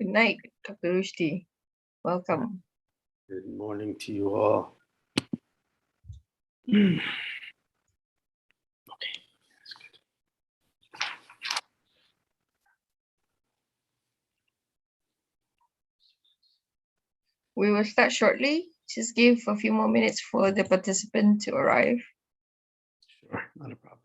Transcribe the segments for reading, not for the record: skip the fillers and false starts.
Good night, Dr. Rushdie. Welcome. Good morning to you all. Okay, that's good. We will start shortly. Just give a few more minutes for the participant to arrive. Sure, not a problem.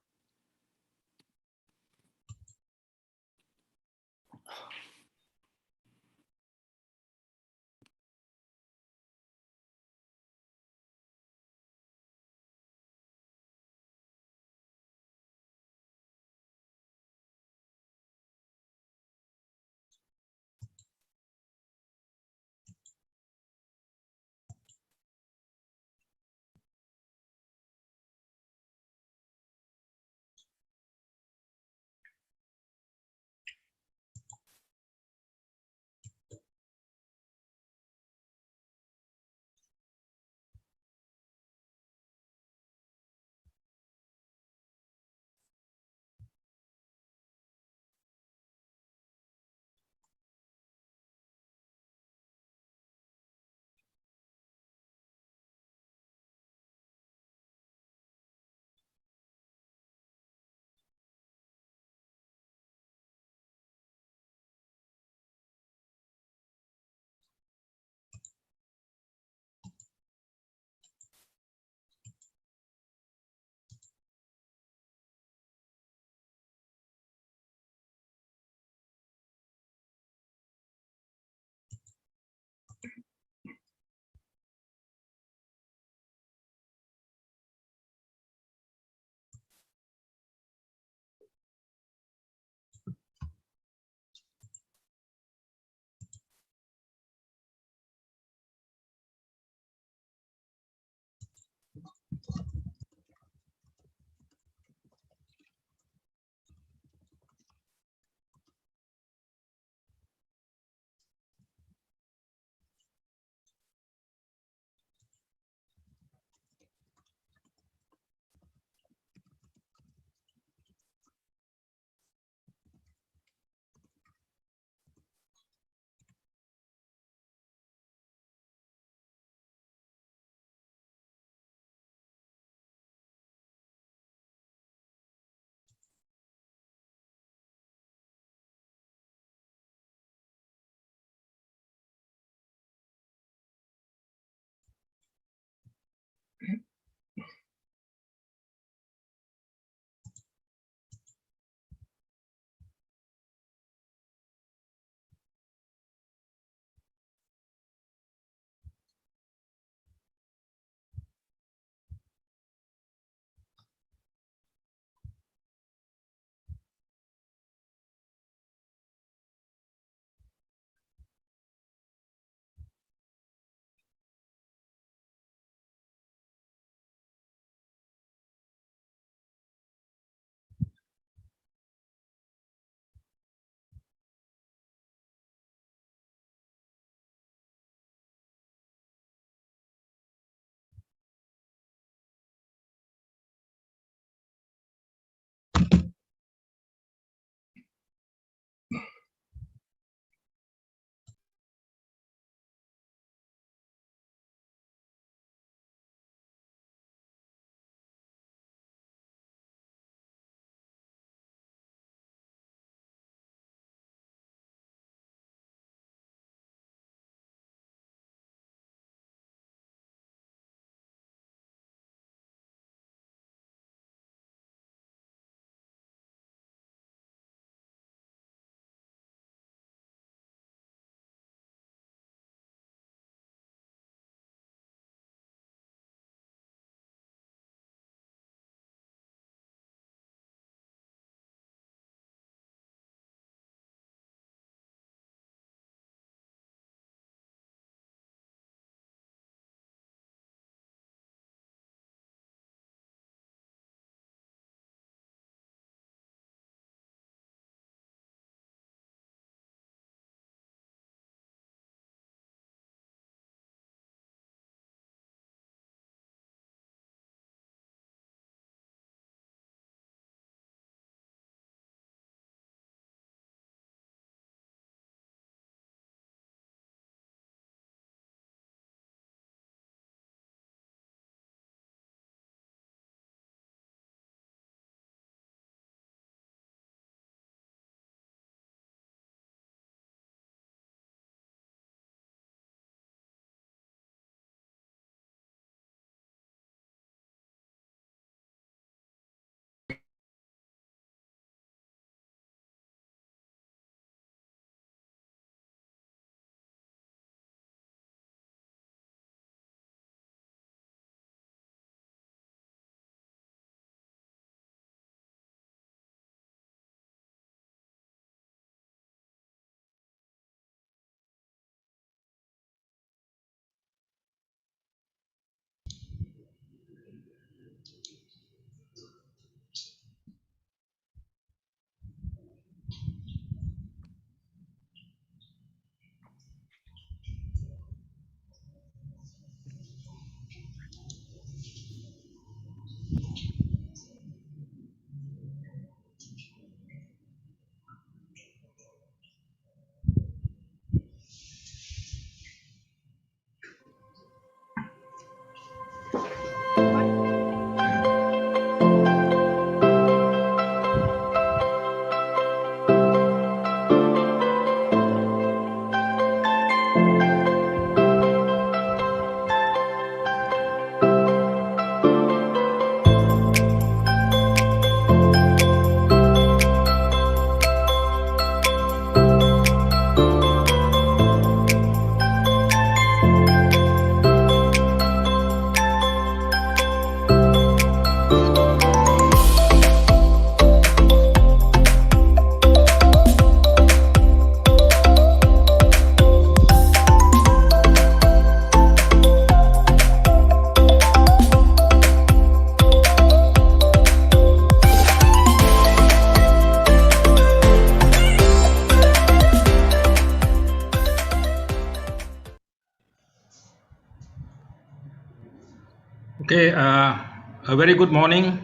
Okay, a very good morning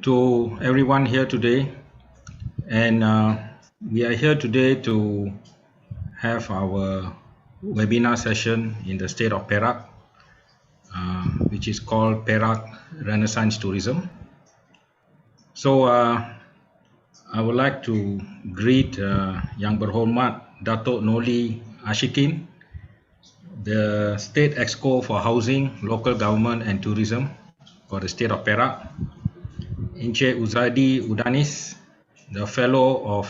to everyone here today. And we are here today to have our webinar session in the state of Perak, which is called Perak Renaissance Tourism. So I would like to greet Yang Berhormat Datuk Noli Ashikin, the State Exco for Housing, Local Government and Tourism for the state of Perak, Encik Uzadi Udanis, the Fellow of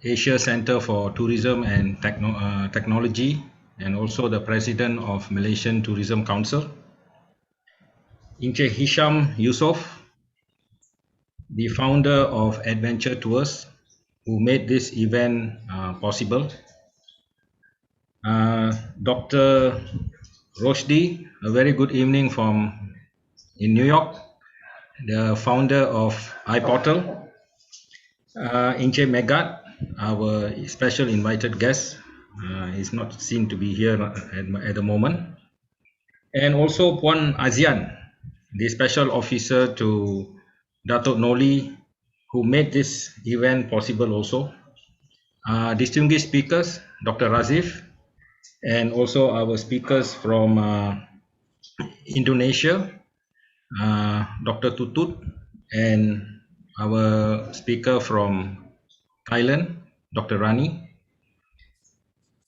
Asia Center for Tourism and Technology, and also the President of Malaysian Tourism Council, Encik Hisham Yusof, the founder of Adventure Tours, who made this event possible, Dr. Roshdi, a very good evening from in New York, the founder of iPORTAL, Encik Megat, our special invited guest, is not seen to be here at the moment, and also Puan Azian, the special officer to Datuk Noli, who made this event possible also. Distinguished speakers, Dr. Razif, and also our speakers from Indonesia, Dr. Tutut, and our speaker from Thailand, Dr. Rani.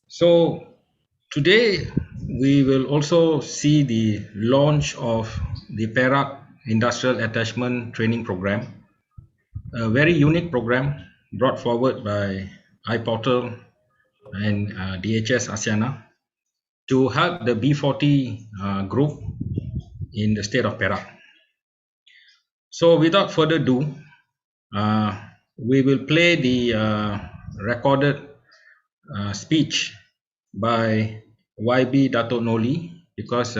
So today we will also see the launch of the Perak Industrial Attachment Training Program, a very unique program brought forward by iPortal and DHS ASEANA to help the B40 group in the state of Perak. So without further ado, we will play the recorded speech by YB Dato Noli because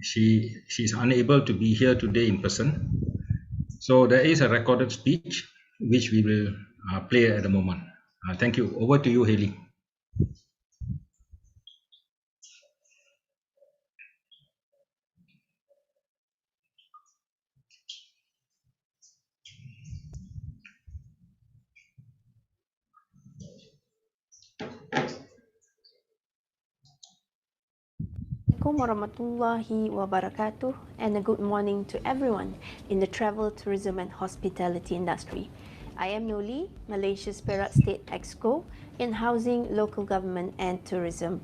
she's unable to be here today in person. So there is a recorded speech which we will play at the moment. Thank you. Over to you, Haley. Assalamualaikum warahmatullahi wabarakatuh, and a good morning to everyone in the travel, tourism and hospitality industry. I am Noli, Malaysia's Perak State Exco in Housing, Local Government and Tourism.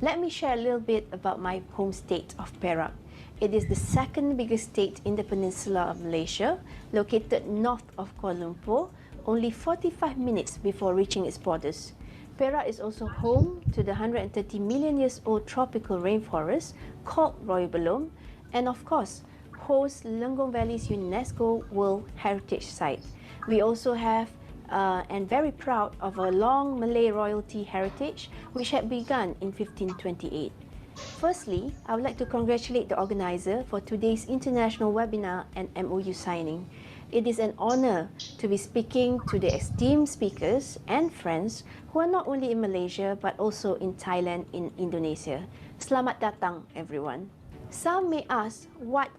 Let me share a little bit about my home state of Perak. It is the second biggest state in the peninsula of Malaysia, located north of Kuala Lumpur, only 45 minutes before reaching its borders. Perak is also home to the 130 million years old tropical rainforest called Roy Belum, and of course, hosts Lenggong Valley's UNESCO World Heritage Site. We also have and very proud of a long Malay royalty heritage which had begun in 1528. Firstly, I would like to congratulate the organizer for today's international webinar and MOU signing. It is an honor to be speaking to the esteemed speakers and friends who are not only in Malaysia but also in Thailand and Indonesia. Selamat datang, everyone. Some may ask what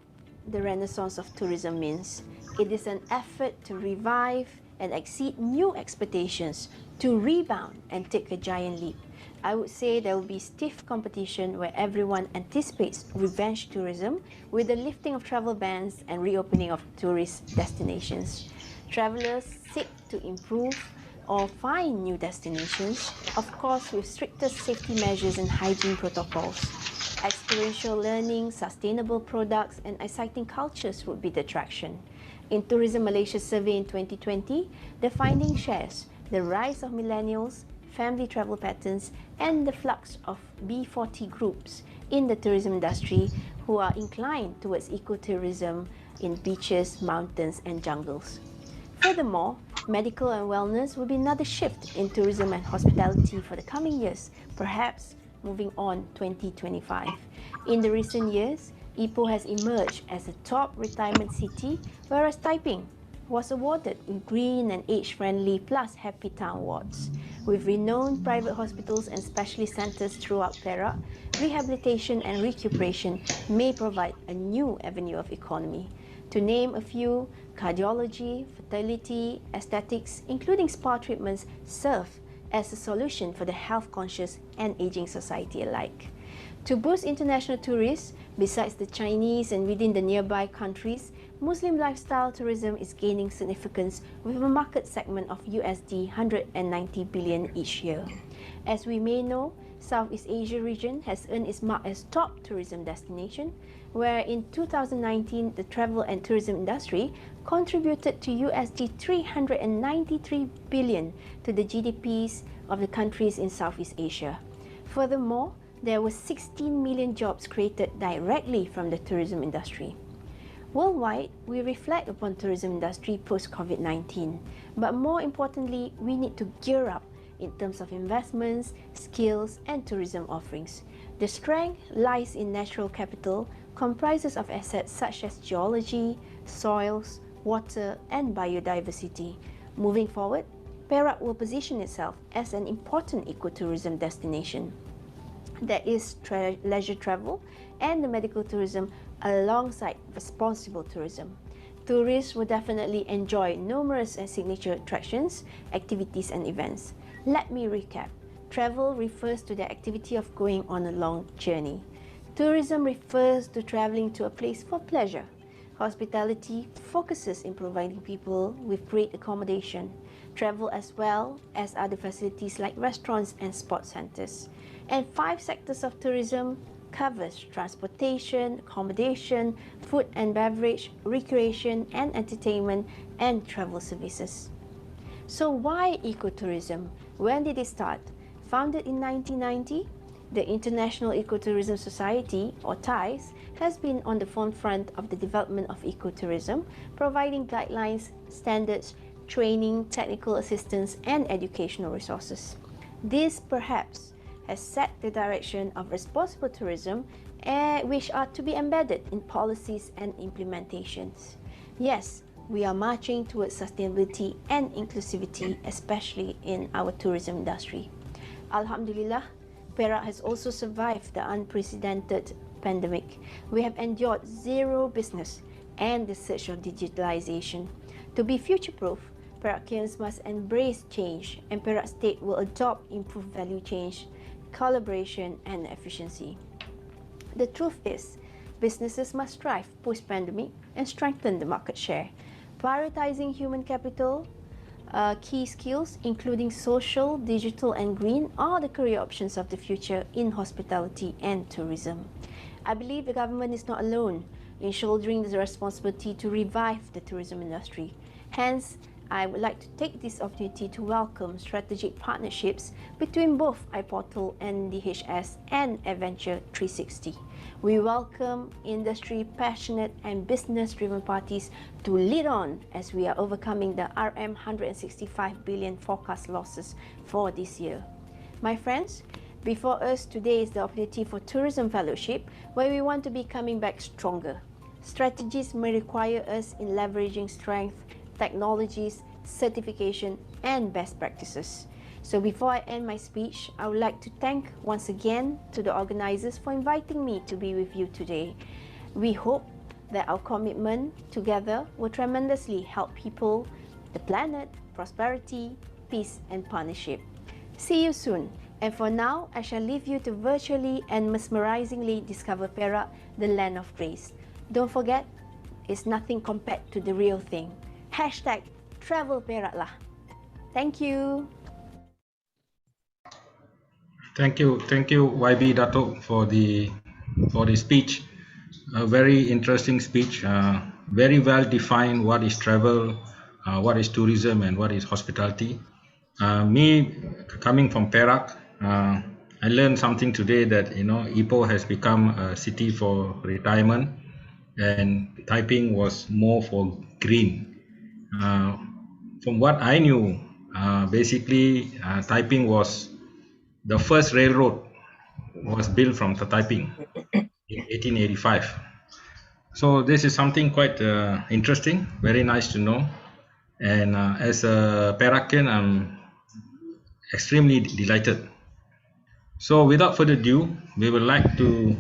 the Renaissance of tourism means. It is an effort to revive and exceed new expectations, to rebound and take a giant leap. I would say there will be stiff competition where everyone anticipates revenge tourism with the lifting of travel bans and reopening of tourist destinations. Travelers seek to improve or find new destinations, of course with stricter safety measures and hygiene protocols. Experiential learning, sustainable products and exciting cultures would be the attraction. In Tourism Malaysia survey in 2020, the finding shares the rise of millennials, family travel patterns and the flux of B40 groups in the tourism industry who are inclined towards ecotourism in beaches, mountains and jungles. Furthermore, medical and wellness will be another shift in tourism and hospitality for the coming years, perhaps moving on 2025. In the recent years, Ipoh has emerged as a top retirement city, whereas Taiping was awarded with Green and Age-Friendly plus Happy Town Awards. With renowned private hospitals and specialist centres throughout Perak, rehabilitation and recuperation may provide a new avenue of economy. To name a few, cardiology, fertility, aesthetics, including spa treatments, serve as a solution for the health-conscious and ageing society alike. To boost international tourists, besides the Chinese and within the nearby countries, Muslim lifestyle tourism is gaining significance with a market segment of USD 190 billion each year. As we may know, Southeast Asia region has earned its mark as top tourism destination, where in 2019 the travel and tourism industry contributed to USD 393 billion to the GDPs of the countries in Southeast Asia. Furthermore, there were 16 million jobs created directly from the tourism industry. Worldwide, we reflect upon tourism industry post-COVID-19, but more importantly, we need to gear up in terms of investments, skills, and tourism offerings. The strength lies in natural capital, comprises of assets such as geology, soils, water, and biodiversity. Moving forward, Perak will position itself as an important ecotourism destination. That is leisure travel and the medical tourism alongside responsible tourism. Tourists will definitely enjoy numerous and signature attractions, activities and events. Let me recap. Travel refers to the activity of going on a long journey. Tourism refers to traveling to a place for pleasure. Hospitality focuses in providing people with great accommodation, travel as well as other facilities like restaurants and sports centers. And 5 sectors of tourism covers transportation, accommodation, food and beverage, recreation and entertainment, and travel services. So why ecotourism? When did it start? Founded in 1990, the International Ecotourism Society, or TIES, has been on the forefront of the development of ecotourism, providing guidelines, standards, training, technical assistance, and educational resources. This perhaps has set the direction of responsible tourism, which are to be embedded in policies and implementations. Yes, we are marching towards sustainability and inclusivity, especially in our tourism industry. Alhamdulillah, Perak has also survived the unprecedented pandemic. We have endured zero business and the surge of digitalization. To be future-proof, Perakians must embrace change, and Perak State will adopt improved value change, collaboration and efficiency. The truth is, businesses must strive post-pandemic and strengthen the market share, prioritizing human capital. Key skills including social, digital and green are the career options of the future in hospitality and tourism. I believe the government is not alone in shouldering the responsibility to revive the tourism industry. Hence, I would like to take this opportunity to welcome strategic partnerships between both iPORTAL and DHS and Adventure360. We welcome industry passionate and business-driven parties to lead on as we are overcoming the RM 165 billion forecast losses for this year. My friends, before us today is the opportunity for Tourism Fellowship, where we want to be coming back stronger. Strategies may require us in leveraging strength, technologies, certification, and best practices. So before I end my speech, I would like to thank once again to the organizers for inviting me to be with you today. We hope that our commitment together will tremendously help people, the planet, prosperity, peace, and partnership. See you soon. And for now, I shall leave you to virtually and mesmerizingly discover Perak, the land of grace. Don't forget, it's nothing compared to the real thing. #TravelPerak lah. Thank you. Thank you, YB Dato for the speech. A very interesting speech. Very well defined what is travel, what is tourism, and what is hospitality. Me coming from Perak, I learned something today that Ipoh has become a city for retirement, and Taiping was more for green. From what I knew, basically Taiping was the first railroad was built from Taiping in 1885. So this is something quite interesting, very nice to know. And as a Perakian, I'm extremely delighted. So without further ado, we would like to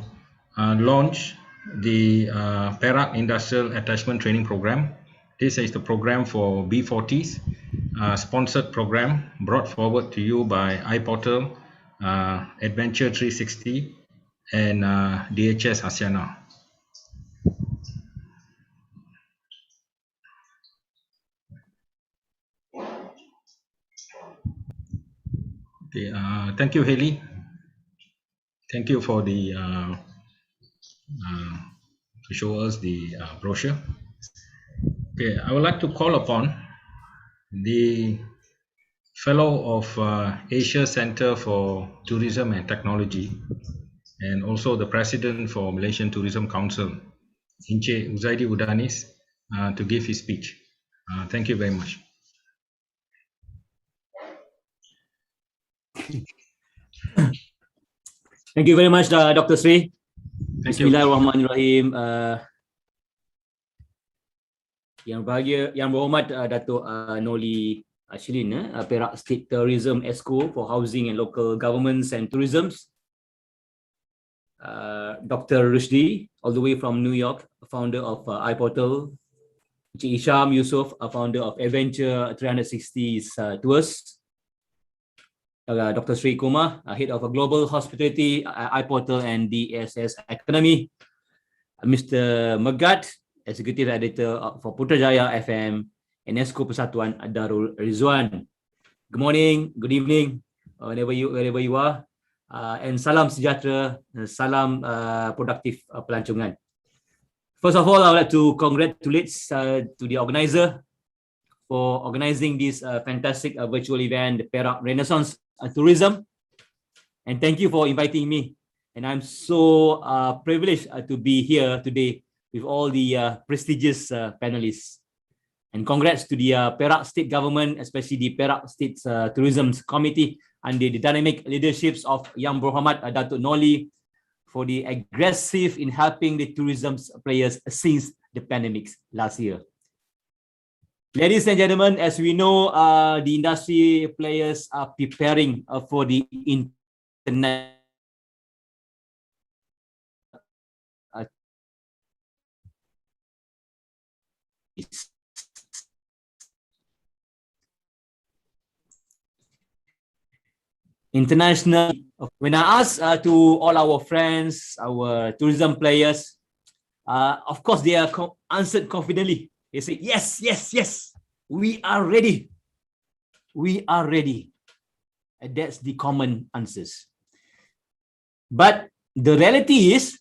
launch the Perak Industrial Attachment Training Program. This is the program for B40s, sponsored program brought forward to you by iPORTAL, Adventure360 and DHS Asiana. Okay, thank you, Haley. Thank you for the to show us the brochure. Okay, I would like to call upon the Fellow of Asia Center for Tourism and Technology and also the President for Malaysian Tourism Council, Encik Uzaidi Udanis, to give his speech. Thank you very much. Thank you very much, Dr. Sri. Thank you. Bismillahirrahmanirrahim. Yang berbahagia, yang berhormat Datuk Noli Shilin, Perak State Tourism Exco for Housing and Local Governments and Tourism. Dr. Rushdie, all the way from New York, founder of iPORTAL. Encik Isham Yusof, founder of Adventure360 Tours. Dr. Sri Kumar, head of Global Hospitality, iPORTAL and DSS Academy. Mr. Megat, Executive Editor for Putrajaya FM and Exco Persatuan Darul Rizwan. Good morning, good evening, wherever you are, and salam sejahtera, salam produktif pelancongan. First of all, I would like to congratulate to the organizer for organizing this fantastic virtual event, the Perak Renaissance Tourism, and thank you for inviting me. And I'm so privileged to be here today with all the prestigious panelists. And congrats to the Perak State Government, especially the Perak State Tourism Committee under the dynamic leaderships of Yang Berhormat Datuk Noli for the aggressive in helping the tourism players since the pandemic last year. Ladies and gentlemen, as we know, the industry players are preparing for the internet international. When I ask to all our friends, our tourism players, of course they are answered confidently. They say, yes, yes, yes, we are ready. We are ready. And that's the common answers. But the reality is,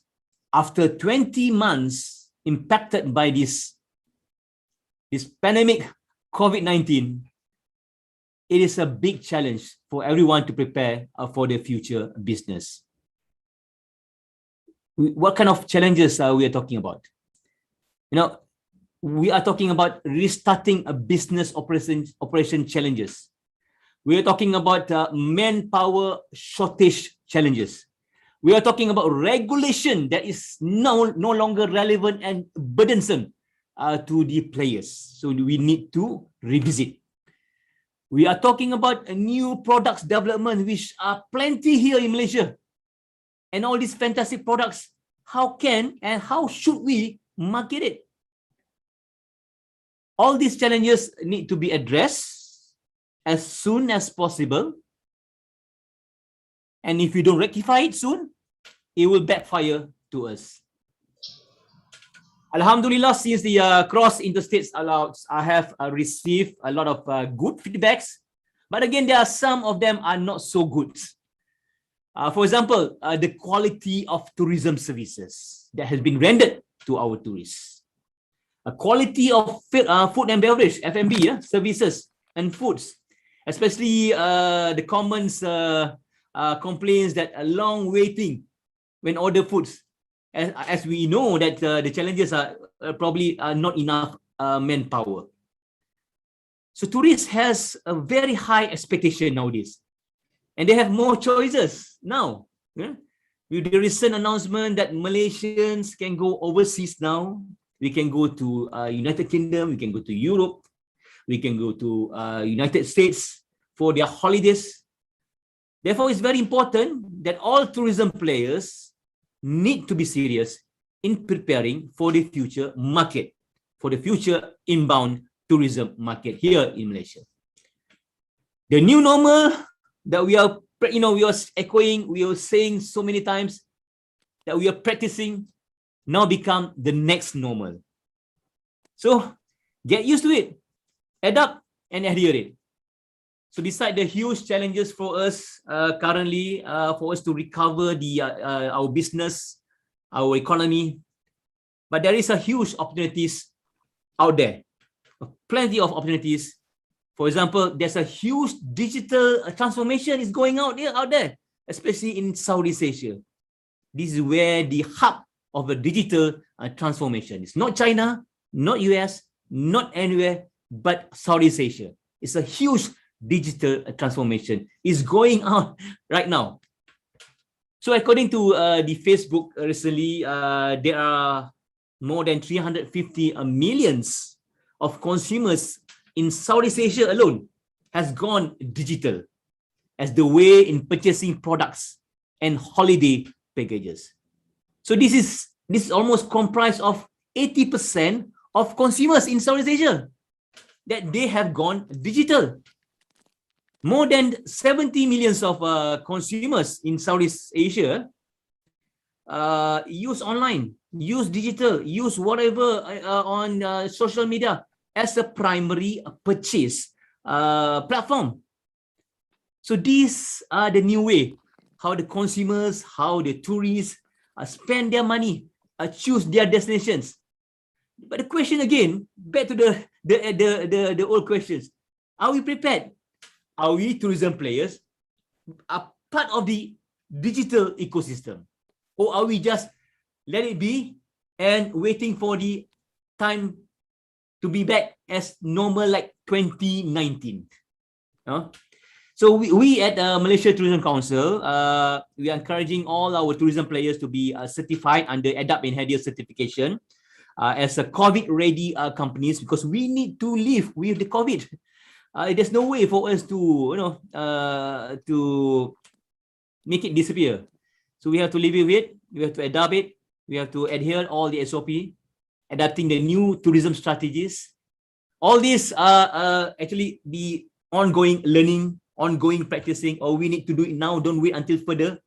after 20 months impacted by this pandemic, COVID-19, it is a big challenge for everyone to prepare for their future business. What kind of challenges we are talking about? You know, we are talking about restarting a business operation challenges. We are talking about manpower shortage challenges. We are talking about regulation that is no longer relevant and burdensome to the players. So we need to revisit. We are talking about a new products development, which are plenty here in Malaysia. And all these fantastic products, how can and how should we market it? All these challenges need to be addressed as soon as possible. And if we don't rectify it soon, it will backfire to us. Alhamdulillah, since the cross interstates allows, I have received a lot of good feedbacks, but again, there are some of them are not so good. For example, the quality of tourism services that has been rendered to our tourists. Quality of food and beverage, F&B services and foods, especially the common complaints that a long waiting when order foods. As we know that the challenges are probably not enough manpower. So tourists has a very high expectation nowadays. And they have more choices now. Yeah? With the recent announcement that Malaysians can go overseas now, we can go to United Kingdom, we can go to Europe, we can go to United States for their holidays. Therefore, it's very important that all tourism players need to be serious in preparing for the future market, for the future inbound tourism market here in Malaysia. The new normal that we are echoing, we are saying so many times that we are practicing now become the next normal. So get used to it, adapt and adhere it. So beside the huge challenges for us currently, for us to recover our business, our economy, but there is a huge opportunities out there, plenty of opportunities. For example, there's a huge digital transformation is going out there, especially in Southeast Asia. This is where the hub of a digital transformation is. Not China, not US, not anywhere, but Southeast Asia. It's a huge digital transformation is going on right now. So according to the Facebook recently, there are more than 350 millions of consumers in Southeast Asia alone has gone digital as the way in purchasing products and holiday packages. So this is almost comprised of 80% of consumers in Southeast Asia that they have gone digital. More than 70 millions of consumers in Southeast Asia use online, use digital, use whatever on social media as a primary purchase platform. So these are the new way how the consumers, how the tourists spend their money, choose their destinations. But the question again, back to the old questions: are we prepared? Are we tourism players a part of the digital ecosystem, or are we just let it be and waiting for the time to be back as normal like 2019? So we at Malaysia Tourism Council, we are encouraging all our tourism players to be certified under ADAP and HADIA certification as a COVID-ready companies, because we need to live with the COVID. There's no way for us to to make it disappear. So we have to live with it. We have to adapt it. We have to adhere all the SOP, adapting the new tourism strategies. All these are actually the ongoing learning, ongoing practicing, or we need to do it now. Don't wait until further.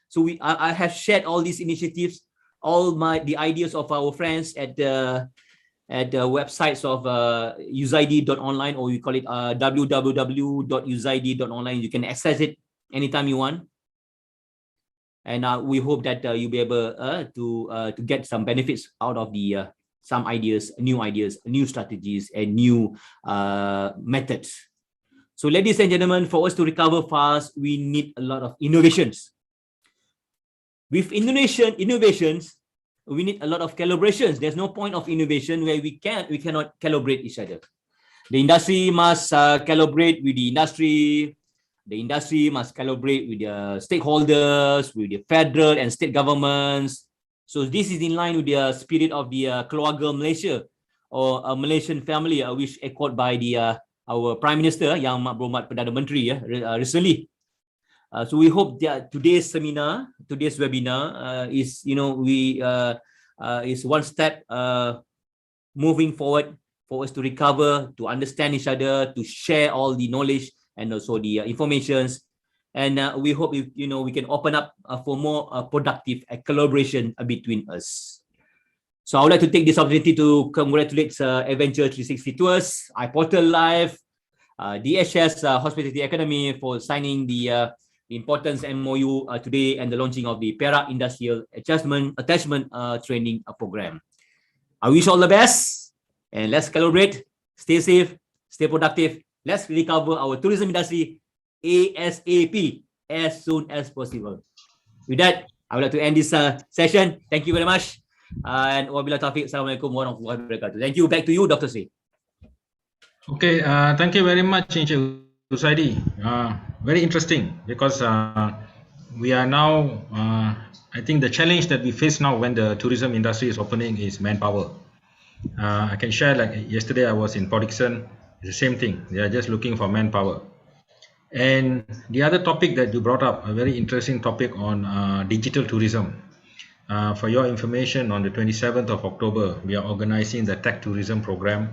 So I have shared all these initiatives, all the ideas of our friends at the websites of usaid.online, or we call it www.usaid.online. You can access it anytime you want, and we hope that you'll be able to get some benefits out of the some ideas, new strategies, and new methods. So ladies and gentlemen, for us to recover fast, we need a lot of innovations. With innovations, we need a lot of calibrations. There's no point of innovation where we cannot calibrate each other. The industry must calibrate with the industry. The industry must calibrate with the stakeholders, with the federal and state governments. So this is in line with the spirit of the Keluarga Malaysia, or a Malaysian family, which echoed by our Prime Minister, Yang Mak Berhormat Perdana Menteri, recently. So we hope that today's webinar is, is one step moving forward for us to recover, to understand each other, to share all the knowledge and also the informations. And we hope we can open up for more productive collaboration between us. So I would like to take this opportunity to congratulate Adventure360 Tours, iPORTAL Live, DHS Hospitality Academy for signing the importance MOU today, and the launching of the Perak Industrial Attachment Training Program. I wish all the best, and let's collaborate, stay safe, stay productive. Let's recover our tourism industry ASAP, as soon as possible. With that, I would like to end this session. Thank you very much. And wabillahi taufiq. Assalamualaikum warahmatullahi wabarakatuh. Thank you. Back to you, Dr. Sri. Okay, thank you very much, Encik Usaidi. Very interesting, because we are now, I think the challenge that we face now when the tourism industry is opening is manpower. I can share, like yesterday I was in Port Dickson, it's the same thing. They are just looking for manpower. And the other topic that you brought up, a very interesting topic on digital tourism. For your information, on the 27th of October, we are organizing the Tech Tourism Program,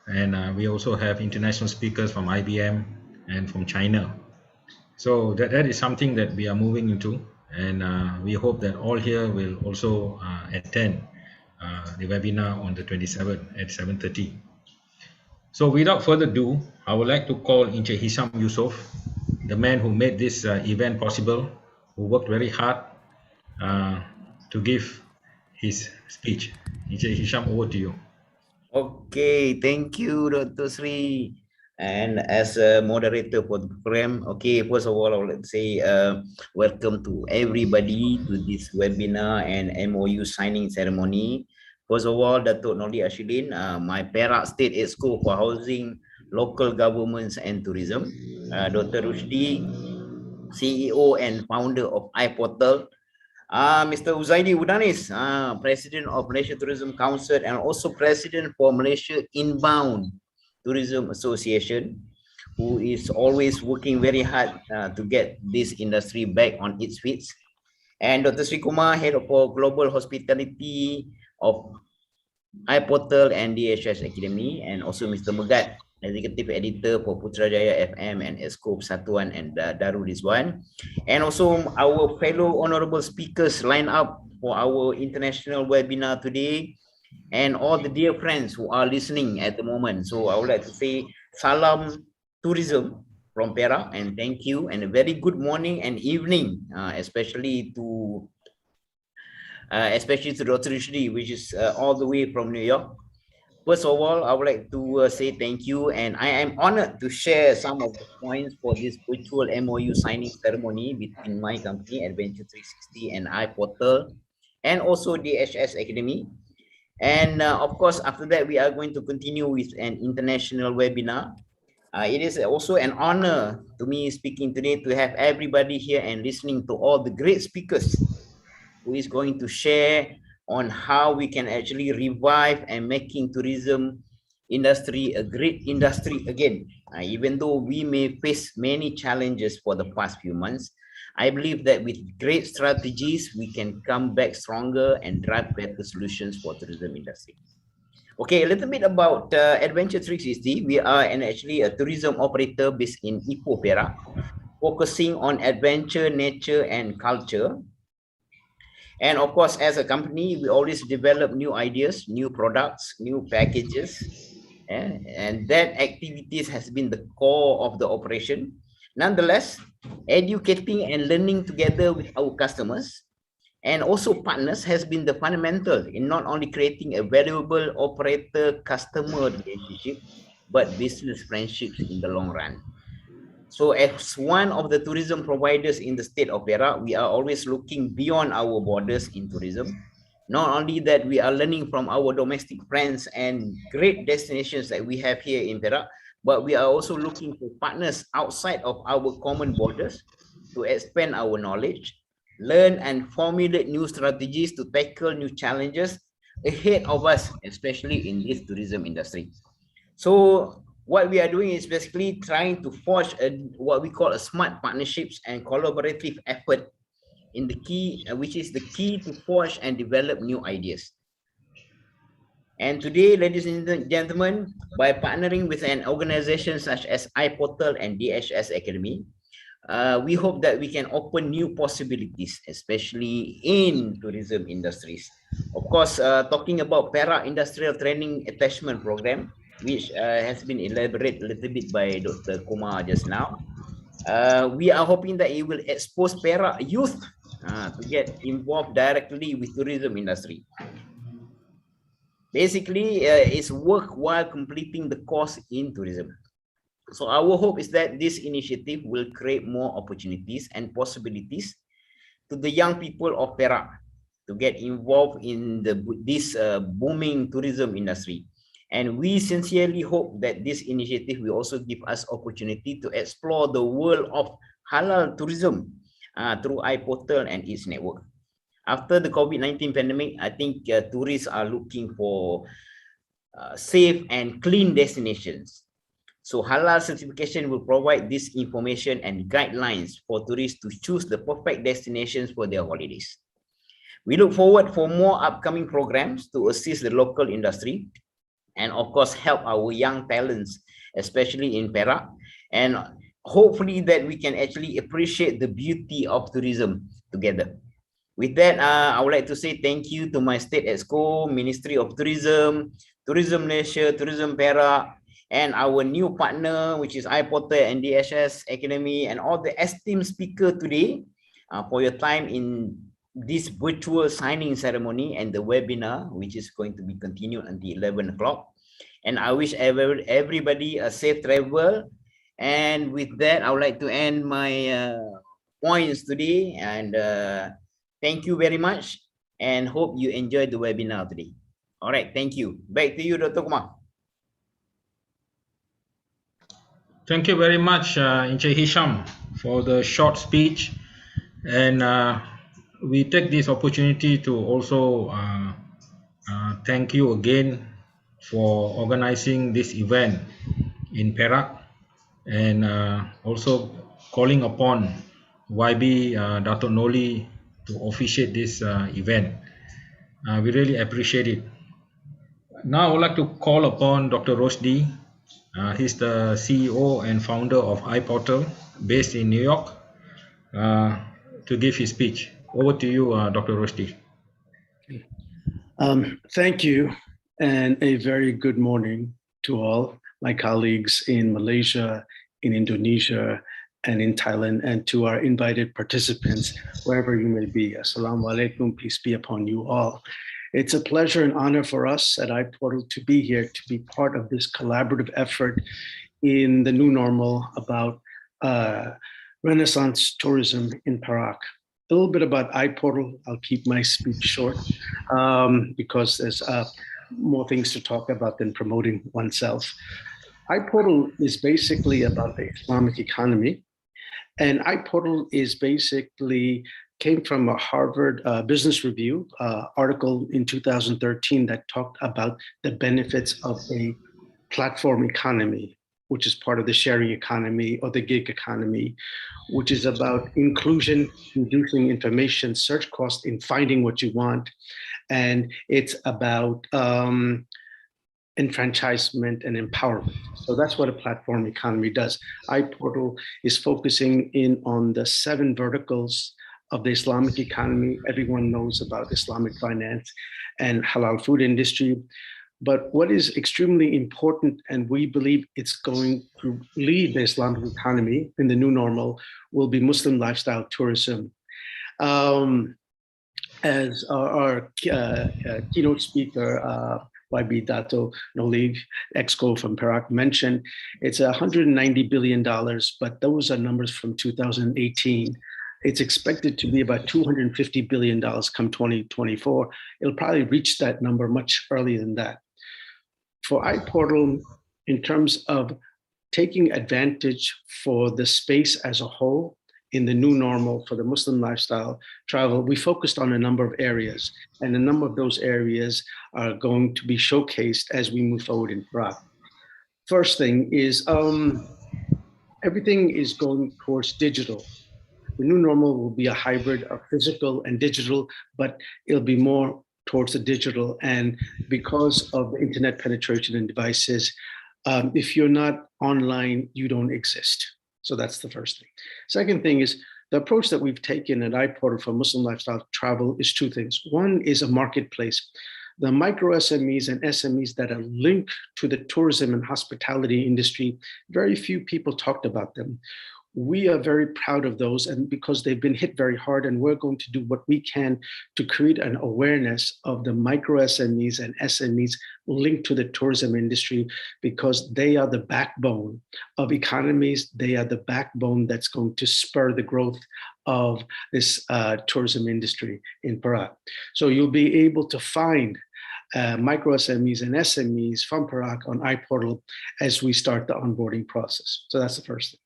and we also have international speakers from IBM and from China. So that is something that we are moving into, and we hope that all here will also attend the webinar on the 27th at 7:30. So without further ado, I would like to call Encik Hisham Yusof, the man who made this event possible, who worked very hard uh, to give his speech. Encik Hisham, over to you. Okay, thank you, Dr. Sri. And as a moderator for the program, okay, first of all, I would like to say welcome to everybody to this webinar and MOU signing ceremony. First of all, Datuk Noli Ashidin, my Perak State Exco for Housing, Local Governments and Tourism. Dr. Rushdie, CEO and founder of iPORTAL. Mr. Uzaidi Udanis, President of Malaysia Tourism Council and also President for Malaysia Inbound Tourism Association, who is always working very hard to get this industry back on its feet. And Dr. Sri Kumar, Head of Global Hospitality of iPORTAL and DHS Academy, and also Mr. Megat, Executive Editor for Putrajaya FM and Exco Persatuan and Darul Rizwan. And also our fellow honorable speakers line up for our international webinar today, and all the dear friends who are listening at the moment. So I would like to say salam tourism from Perak, and thank you, and a very good morning and evening, especially to Dr. Rushdie, which is all the way from New York. First of all, I would like to say thank you, and I am honored to share some of the points for this virtual MOU signing ceremony between my company, Adventure360, and iPORTAL, and also the DHS Academy. And of course, after that, we are going to continue with an international webinar. It is also an honor to me speaking today to have everybody here and listening to all the great speakers who is going to share on how we can actually revive and making tourism industry a great industry again. Even though we may face many challenges for the past few months, I believe that with great strategies, we can come back stronger and drive better solutions for tourism industry. Okay, a little bit about Adventure360. We are actually a tourism operator based in Ipoh, Perak, focusing on adventure, nature, and culture. And of course, as a company, we always develop new ideas, new products, new packages, and that activities has been the core of the operation. Nonetheless, educating and learning together with our customers and also partners has been the fundamental in not only creating a valuable operator-customer relationship, but business friendships in the long run. So as one of the tourism providers in the state of Perak, we are always looking beyond our borders in tourism. Not only that, we are learning from our domestic friends and great destinations that we have here in Perak, but we are also looking for partners outside of our common borders to expand our knowledge, learn and formulate new strategies to tackle new challenges ahead of us, especially in this tourism industry. So what we are doing is basically trying to forge what we call a smart partnerships and collaborative effort in the key, which is the key to forge and develop new ideas. And today, ladies and gentlemen, by partnering with an organization such as iPORTAL and DHS Academy, we hope that we can open new possibilities, especially in tourism industries. Of course, talking about Perak Industrial Training Attachment Program, which has been elaborated a little bit by Dr. Kumar just now. We are hoping that it will expose Perak youth to get involved directly with tourism industry. Basically, it's worthwhile completing the course in tourism. So our hope is that this initiative will create more opportunities and possibilities to the young people of Perak to get involved in this booming tourism industry. And we sincerely hope that this initiative will also give us opportunity to explore the world of halal tourism through iPORTAL and its network. After the COVID-19 pandemic, I think tourists are looking for safe and clean destinations. So halal certification will provide this information and guidelines for tourists to choose the perfect destinations for their holidays. We look forward for more upcoming programs to assist the local industry and of course help our young talents, especially in Perak, and hopefully that we can actually appreciate the beauty of tourism together. With that, I would like to say thank you to my state EXCO, Ministry of Tourism, Tourism Malaysia, Tourism Perak, and our new partner, which is iPORTAL and DHS Academy, and all the esteemed speaker today for your time in this virtual signing ceremony and the webinar, which is going to be continued until 11 o'clock. And I wish everybody a safe travel. And with that, I would like to end my points today. And thank you very much. And hope you enjoyed the webinar today. All right, thank you. Back to you, Dr. Kumar. Thank you very much, Encik Hisham, for the short speech. And we take this opportunity to also thank you again for organizing this event in Perak, and also calling upon YB Dato' Noli to officiate this event. We really appreciate it. Now I would like to call upon Dr. Rosdi. He's the CEO and founder of iPORTAL based in New York, to give his speech. Over to you, Dr. Rosdi. Thank you, and a very good morning to all my colleagues in Malaysia, in Indonesia, and in Thailand, and to our invited participants, wherever you may be. Assalamu alaikum, peace be upon you all. It's a pleasure and honor for us at iPORTAL to be here, to be part of this collaborative effort in the new normal about Renaissance tourism in Perak. A little bit about iPORTAL. I'll keep my speech short because there's more things to talk about than promoting oneself. iPORTAL is basically about the Islamic economy, and iPORTAL is basically came from a Harvard Business Review article in 2013 that talked about the benefits of a platform economy, which is part of the sharing economy or the gig economy, which is about inclusion, reducing information search cost in finding what you want. And it's about enfranchisement and empowerment. So that's what a platform economy does. iPORTAL is focusing in on the 7 verticals of the Islamic economy. Everyone knows about Islamic finance and halal food industry. But what is extremely important, and we believe it's going to lead the Islamic economy in the new normal, will be Muslim lifestyle tourism. As our keynote speaker, YB Dato' Noli, EXCO from Perak, mentioned, it's $190 billion, but those are numbers from 2018. It's expected to be about $250 billion come 2024. It'll probably reach that number much earlier than that. For iPORTAL, in terms of taking advantage for the space as a whole in the new normal for the Muslim lifestyle travel, we focused on a number of areas, and a number of those areas are going to be showcased as we move forward in Perak. First thing is everything is going towards digital. The new normal will be a hybrid of physical and digital, but it'll be more towards the digital. And because of the internet penetration in devices, if you're not online, you don't exist. So that's the first thing. Second thing is the approach that we've taken at iPORTAL for Muslim lifestyle travel is 2 things. One is a marketplace. The micro SMEs and SMEs that are linked to the tourism and hospitality industry, very few people talked about them. We are very proud of those, and because they've been hit very hard, and we're going to do what we can to create an awareness of the micro SMEs and SMEs linked to the tourism industry, because they are the backbone of economies. They are the backbone that's going to spur the growth of this tourism industry in Perak. So you'll be able to find micro SMEs and SMEs from Perak on iPORTAL as we start the onboarding process. So that's the first thing.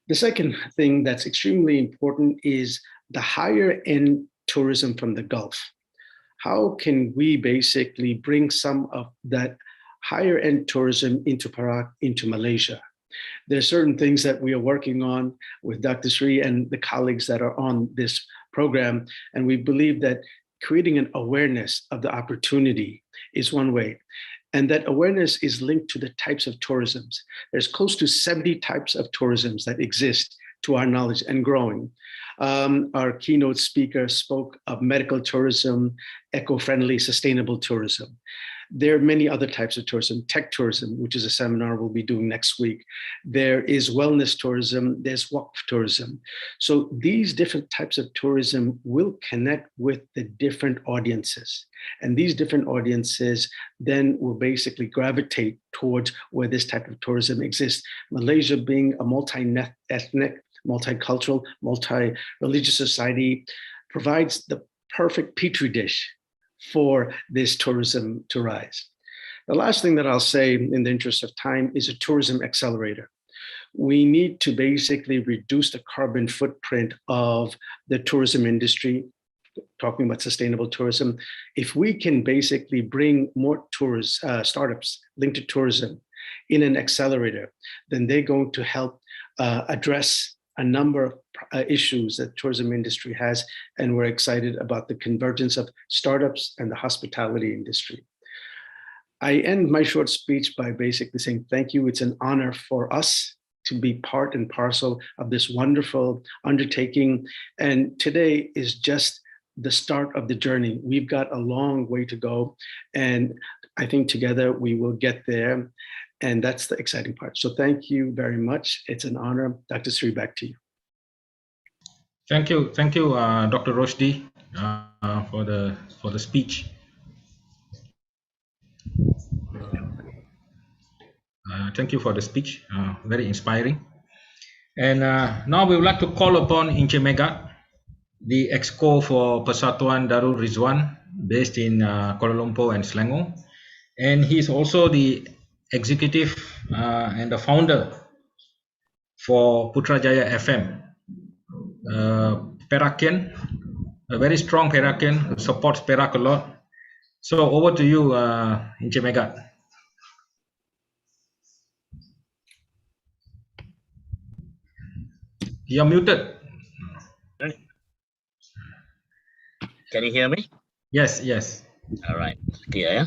The second thing that's extremely important is the higher end tourism from the Gulf. How can we basically bring some of that higher end tourism into Perak, into Malaysia. There are certain things that we are working on with Dr. Sri and the colleagues that are on this program. And we believe that creating an awareness of the opportunity is one way. And that awareness is linked to the types of tourisms. There's close to 70 types of tourisms that exist to our knowledge and growing. Our keynote speaker spoke of medical tourism, eco-friendly, sustainable tourism. There are many other types of tourism, tech tourism, which is a seminar we'll be doing next week. There is wellness tourism, there's waqf tourism. So these different types of tourism will connect with the different audiences. And these different audiences then will basically gravitate towards where this type of tourism exists. Malaysia being a multi-ethnic, multicultural, multi-religious society provides the perfect petri dish for this tourism to rise. The last thing that I'll say in the interest of time is a tourism accelerator. We need to basically reduce the carbon footprint of the tourism industry, talking about sustainable tourism. If we can basically bring more startups linked to tourism in an accelerator, then they're going to help address a number of issues that tourism industry has, and we're excited about the convergence of startups and the hospitality industry. I end my short speech by basically saying thank you. It's an honor for us to be part and parcel of this wonderful undertaking. And today is just the start of the journey. We've got a long way to go. And I think together we will get there. And that's the exciting part. So thank you very much. It's an honor. Dr. Sri, back to you. Thank you, Dr. Rosdi, for the speech. Thank you for the speech. Very inspiring. And now we would like to call upon Encik Megat, the Exco for Persatuan Darul Rizwan, based in Kuala Lumpur and Selangor, and he is also the executive and the founder for Putrajaya FM, Perakian, a very strong Perakian who supports Perak a lot. So over to you, Encik Megat. You're muted. Can you hear me? Yes. All right. Clear, yeah?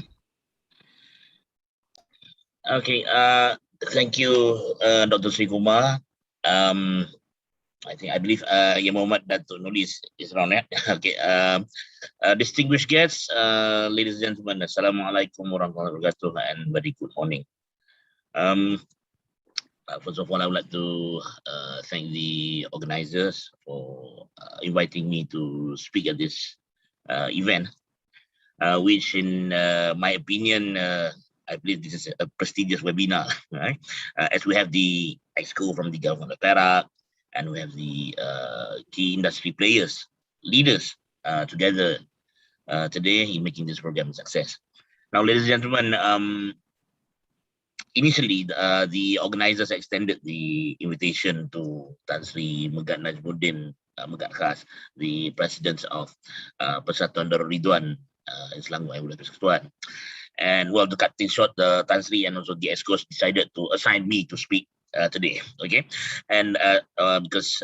Okay. Thank you, Dr. Sri Kumar. I believe Yang Muhammad Datuk Nuli is around there. Okay. Distinguished guests, ladies and gentlemen, Assalamualaikum warahmatullahi wabarakatuh, and very good morning. First of all, I would like to thank the organizers for inviting me to speak at this event, which in my opinion, I believe this is a prestigious webinar, right? As we have the Exco from the government of Perak, and we have the key industry players, leaders together today in making this program a success. Now, ladies and gentlemen, initially the organizers extended the invitation to Tan Sri Megat Najmuddin Megat Khas, the president of Persatuan Darul Ridwan in Selangor and Wilayah Persekutuan. And well, to cut things short, the Tan Sri and also the EXCO decided to assign me to speak today. Okay, and because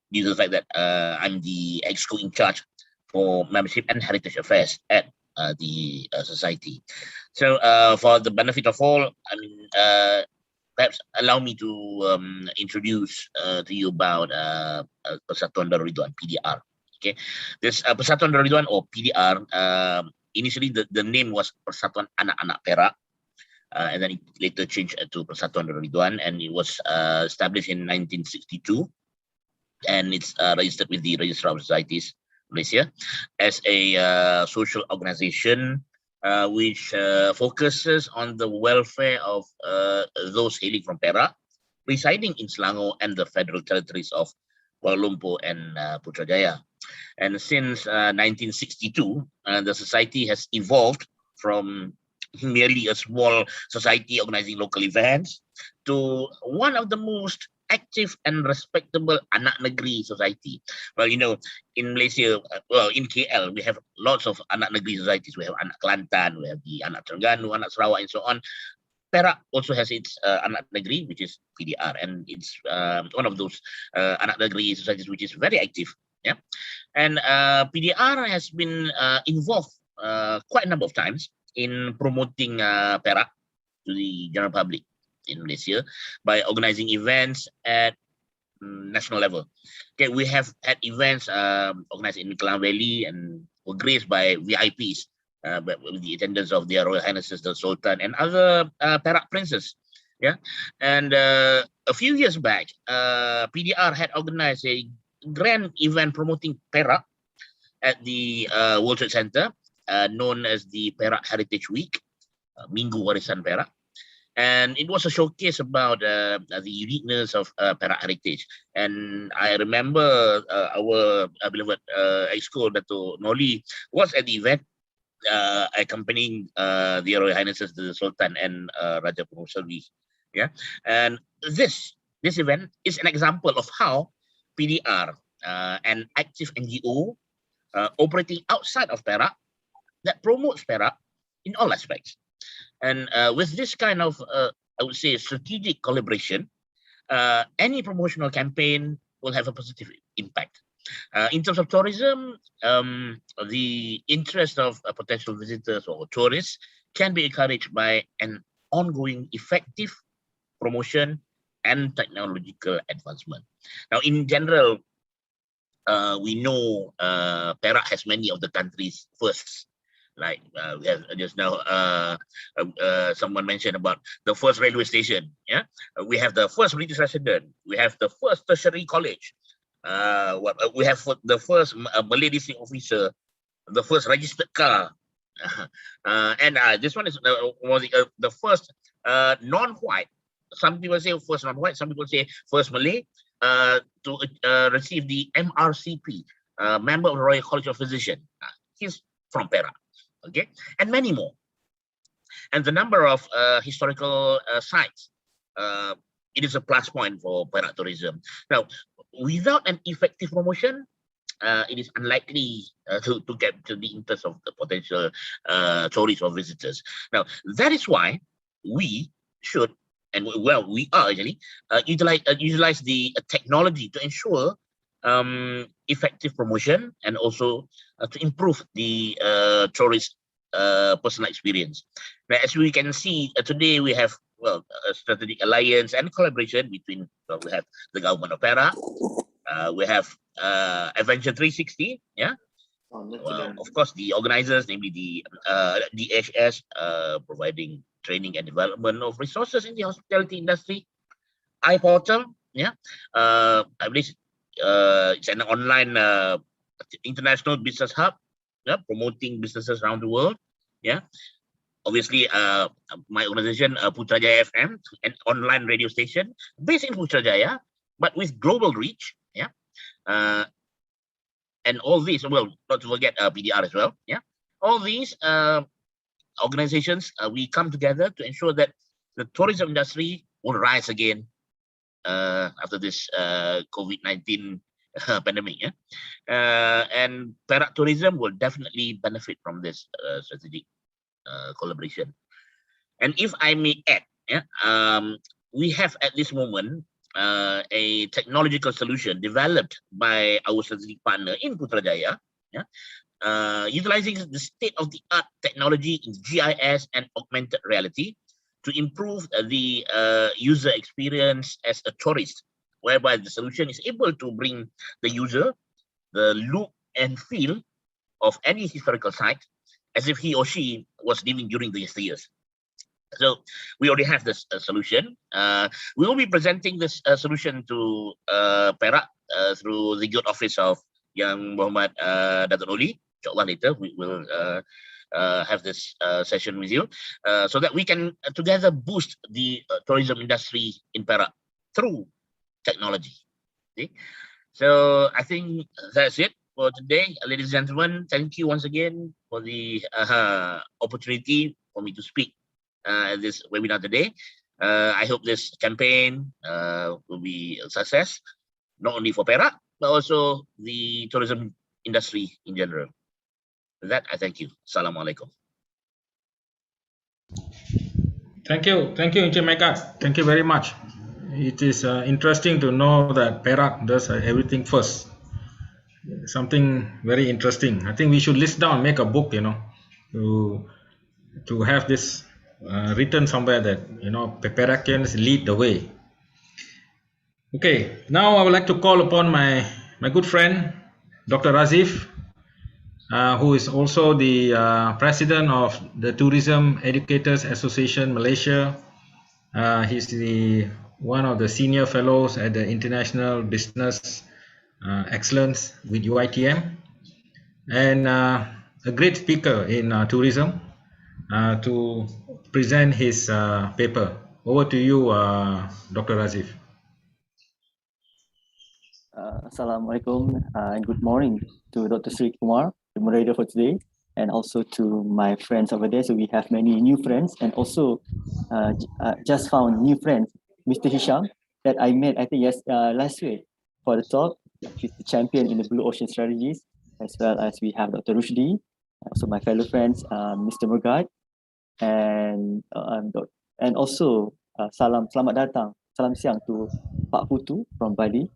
due to the fact that I'm the EXCO in charge for membership and heritage affairs at the society. So for the benefit of all, I mean, perhaps allow me to introduce to you about Persatuan Darul Ridwan, PDR. Okay, this Persatuan Darul Ridwan or PDR. Initially, the name was Persatuan Anak-Anak Perak, and then it later changed to Persatuan Darul Ridwan, and it was established in 1962, and it's registered with the Registrar of Societies Malaysia as a social organization which focuses on the welfare of those hailing from Perak, residing in Selangor and the federal territories of Kuala Lumpur and Putrajaya. And since 1962, the society has evolved from merely a small society organizing local events to one of the most active and respectable anak negeri society. Well, you know, in Malaysia, well, in KL, we have lots of anak negeri societies. We have anak Kelantan, we have the anak Terengganu, anak Sarawak, and so on. Perak also has its anak negeri, which is PDR, and it's one of those anak negeri societies which is very active. Yeah, and PDR has been involved quite a number of times in promoting Perak to the general public in Malaysia by organizing events at national level. Okay, we have had events organized in Klang Valley and were graced by VIPs, but with the attendance of their Royal Highnesses the Sultan and other Perak princes. Yeah, and a few years back, PDR had organized a grand event promoting Perak at the World Trade Center, known as the Perak Heritage Week, Minggu Warisan Perak. And it was a showcase about the uniqueness of Perak heritage. And I remember our beloved Exco, Dato' Noli, was at the event accompanying the Royal Highnesses, the Sultan and Raja Purwoselvi. Yeah, and this event is an example of how PDR, an active NGO operating outside of Perak, that promotes Perak in all aspects. And with this kind of, I would say, strategic collaboration, any promotional campaign will have a positive impact. In terms of tourism, the interest of potential visitors or tourists can be encouraged by an ongoing effective promotion and technological advancement. Now, in general, we know Perak has many of the country's firsts. Like we have just now, someone mentioned about the first railway station. Yeah, we have the first British resident. We have the first tertiary college. We have the first Malay district officer, the first registered car, and this one is was the first non-white. Some people say first non-white. Some people say first Malay to receive the MRCP, member of the Royal College of Physicians. He's from Perak. Okay, and many more. And the number of historical sites, it is a plus point for Perak tourism. Now, without an effective promotion, it is unlikely to capture the interest of the potential tourists or visitors. Now, that is why we should, and well, we are actually utilize the technology to ensure effective promotion and also to improve the tourist personal experience. Now, as we can see today, we have a strategic alliance and collaboration between. We have the government of Perak, we have Adventure360, yeah. Of course, the organizers, namely the DHS, providing training and development of resources in the hospitality industry. iPORTAL, yeah, I believe it's an online international business hub, yeah, promoting businesses around the world. Yeah, obviously, my organization, Putrajaya FM, an online radio station based in Putrajaya, but with global reach. Yeah, and all these, well, not to forget PDR as well. Yeah, all these organizations, we come together to ensure that the tourism industry will rise again after this COVID-19 pandemic. Yeah, and Perak tourism will definitely benefit from this strategic collaboration. And if I may add, yeah, we have at this moment a technological solution developed by our strategic partner in Putrajaya, yeah, utilizing the state-of-the-art technology in GIS and augmented reality to improve the user experience as a tourist, whereby the solution is able to bring the user the look and feel of any historical site as if he or she was living during the yesteryears. So we already have this solution. We will be presenting this solution to Perak through the Youth Office of Yang Muhammad Dato' Noli. Inshallah later we will have this session with you so that we can together boost the tourism industry in Perak through technology. Okay? So I think that's it for today, ladies and gentlemen. Thank you once again for the opportunity for me to speak at this webinar today. I hope this campaign will be a success, not only for Perak, but also the tourism industry in general. With that, I thank you. Assalamualaikum. Thank you, Encik Megat. Thank you very much. It is interesting to know that Perak does everything first. Something very interesting. I think we should list down, make a book, to have this written somewhere that Perakians lead the way. Okay, now I would like to call upon my good friend Dr. Razif, who is also the president of the Tourism Educators Association Malaysia. He's one of the senior fellows at the International Business Excellence with UITM, and a great speaker in tourism, to present his paper. Over to you, Dr. Razif. Assalamualaikum and good morning to Dr. Sri Kumar, the moderator for today, and also to my friends over there. So we have many new friends, and also just found new friends, Mr. Hisham, that I met, I think, last week for the talk. He's the champion in the Blue Ocean Strategies, as well as we have Dr. Rushdie, also my fellow friends, Mr. Murgad, and also selamat datang, salam siang to Pak Putu from Bali.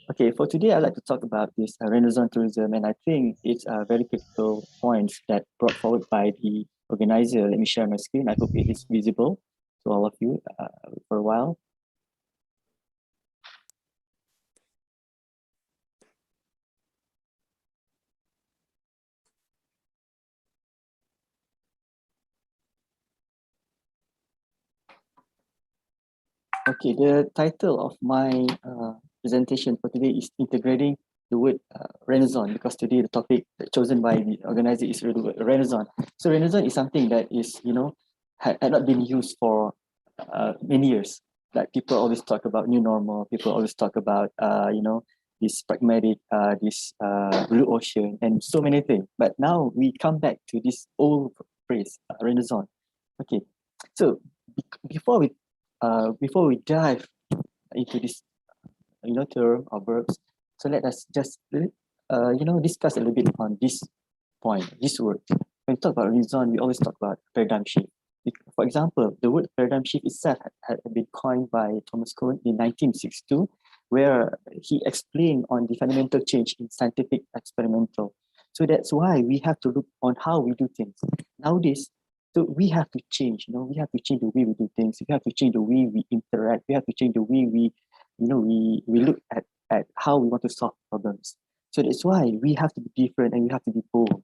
Okay, for today, I'd like to talk about this Renaissance tourism, and I think it's a very critical points that brought forward by the organizer. Let me share my screen. I hope it is visible to all of you for a while. Okay, the title of my presentation for today is integrating the word Renaissance, because today the topic chosen by the organizer is Renaissance. So Renaissance is something that is, had not been used for many years. Like people always talk about new normal, people always talk about, this pragmatic, this blue ocean, and so many things. But now we come back to this old phrase, Renaissance. Okay, so before we dive into this term or verbs, so let us just discuss a little bit on this point, this word. When we talk about Renaissance, we always talk about paradigm shift. For example, the word paradigm shift itself had been coined by Thomas Kuhn in 1962, where he explained on the fundamental change in scientific experimental. So that's why we have to look on how we do things nowadays. So we have to change, we have to change the way we do things. We have to change the way we interact. We have to change the way we look at how we want to solve problems. So that's why we have to be different and we have to be bold.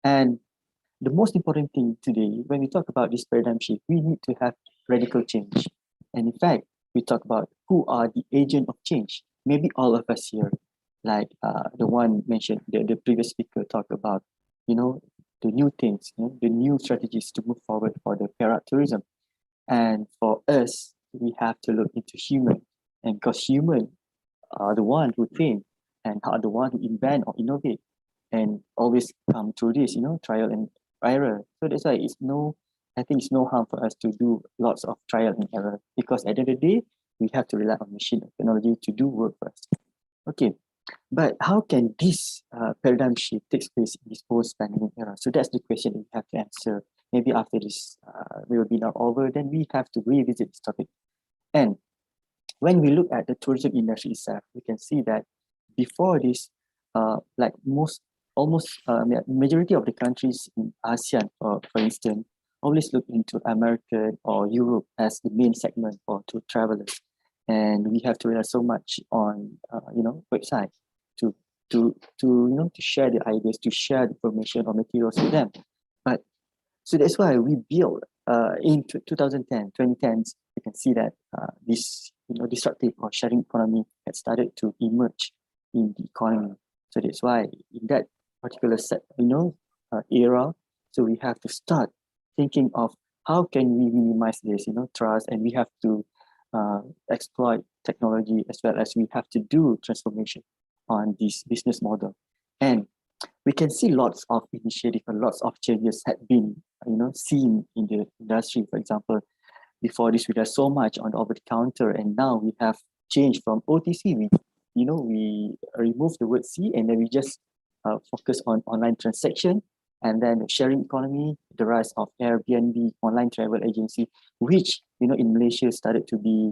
And the most important thing today, when we talk about this paradigm shift, we need to have radical change. And in fact, we talk about who are the agent of change. Maybe all of us here, like the one mentioned, the previous speaker talked about, the new things, the new strategies to move forward for the Perak tourism. And for us, we have to look into human, and because human are the one who think and are the one who invent or innovate, and always come through this, trial and error. So that's why I think it's no harm for us to do lots of trial and error, because at the end of the day, we have to rely on machine technology to do work for us. Okay, but how can this paradigm shift take place in this post-pandemic era? So that's the question we have to answer. Maybe after this webinar over, then we have to revisit this topic. And when we look at the tourism industry itself, we can see that before this, majority of the countries in ASEAN, for instance, always look into America or Europe as the main segment for travelers. And we have to rely so much on website to share the ideas, to share the information or materials with them. But so that's why we built in 2010s, you can see that this disruptive or sharing economy had started to emerge in the economy. So that's why in that particular era, so we have to start thinking of how can we minimize this, trust, and we have to exploit technology, as well as we have to do transformation on this business model. And we can see lots of initiatives and lots of changes had been seen in the industry. For example, Before this, we had so much on the over the counter, and now we have changed from OTC. We remove the word C, and then we just focus on online transaction, and then the sharing economy, the rise of Airbnb, online travel agency, which in Malaysia started to be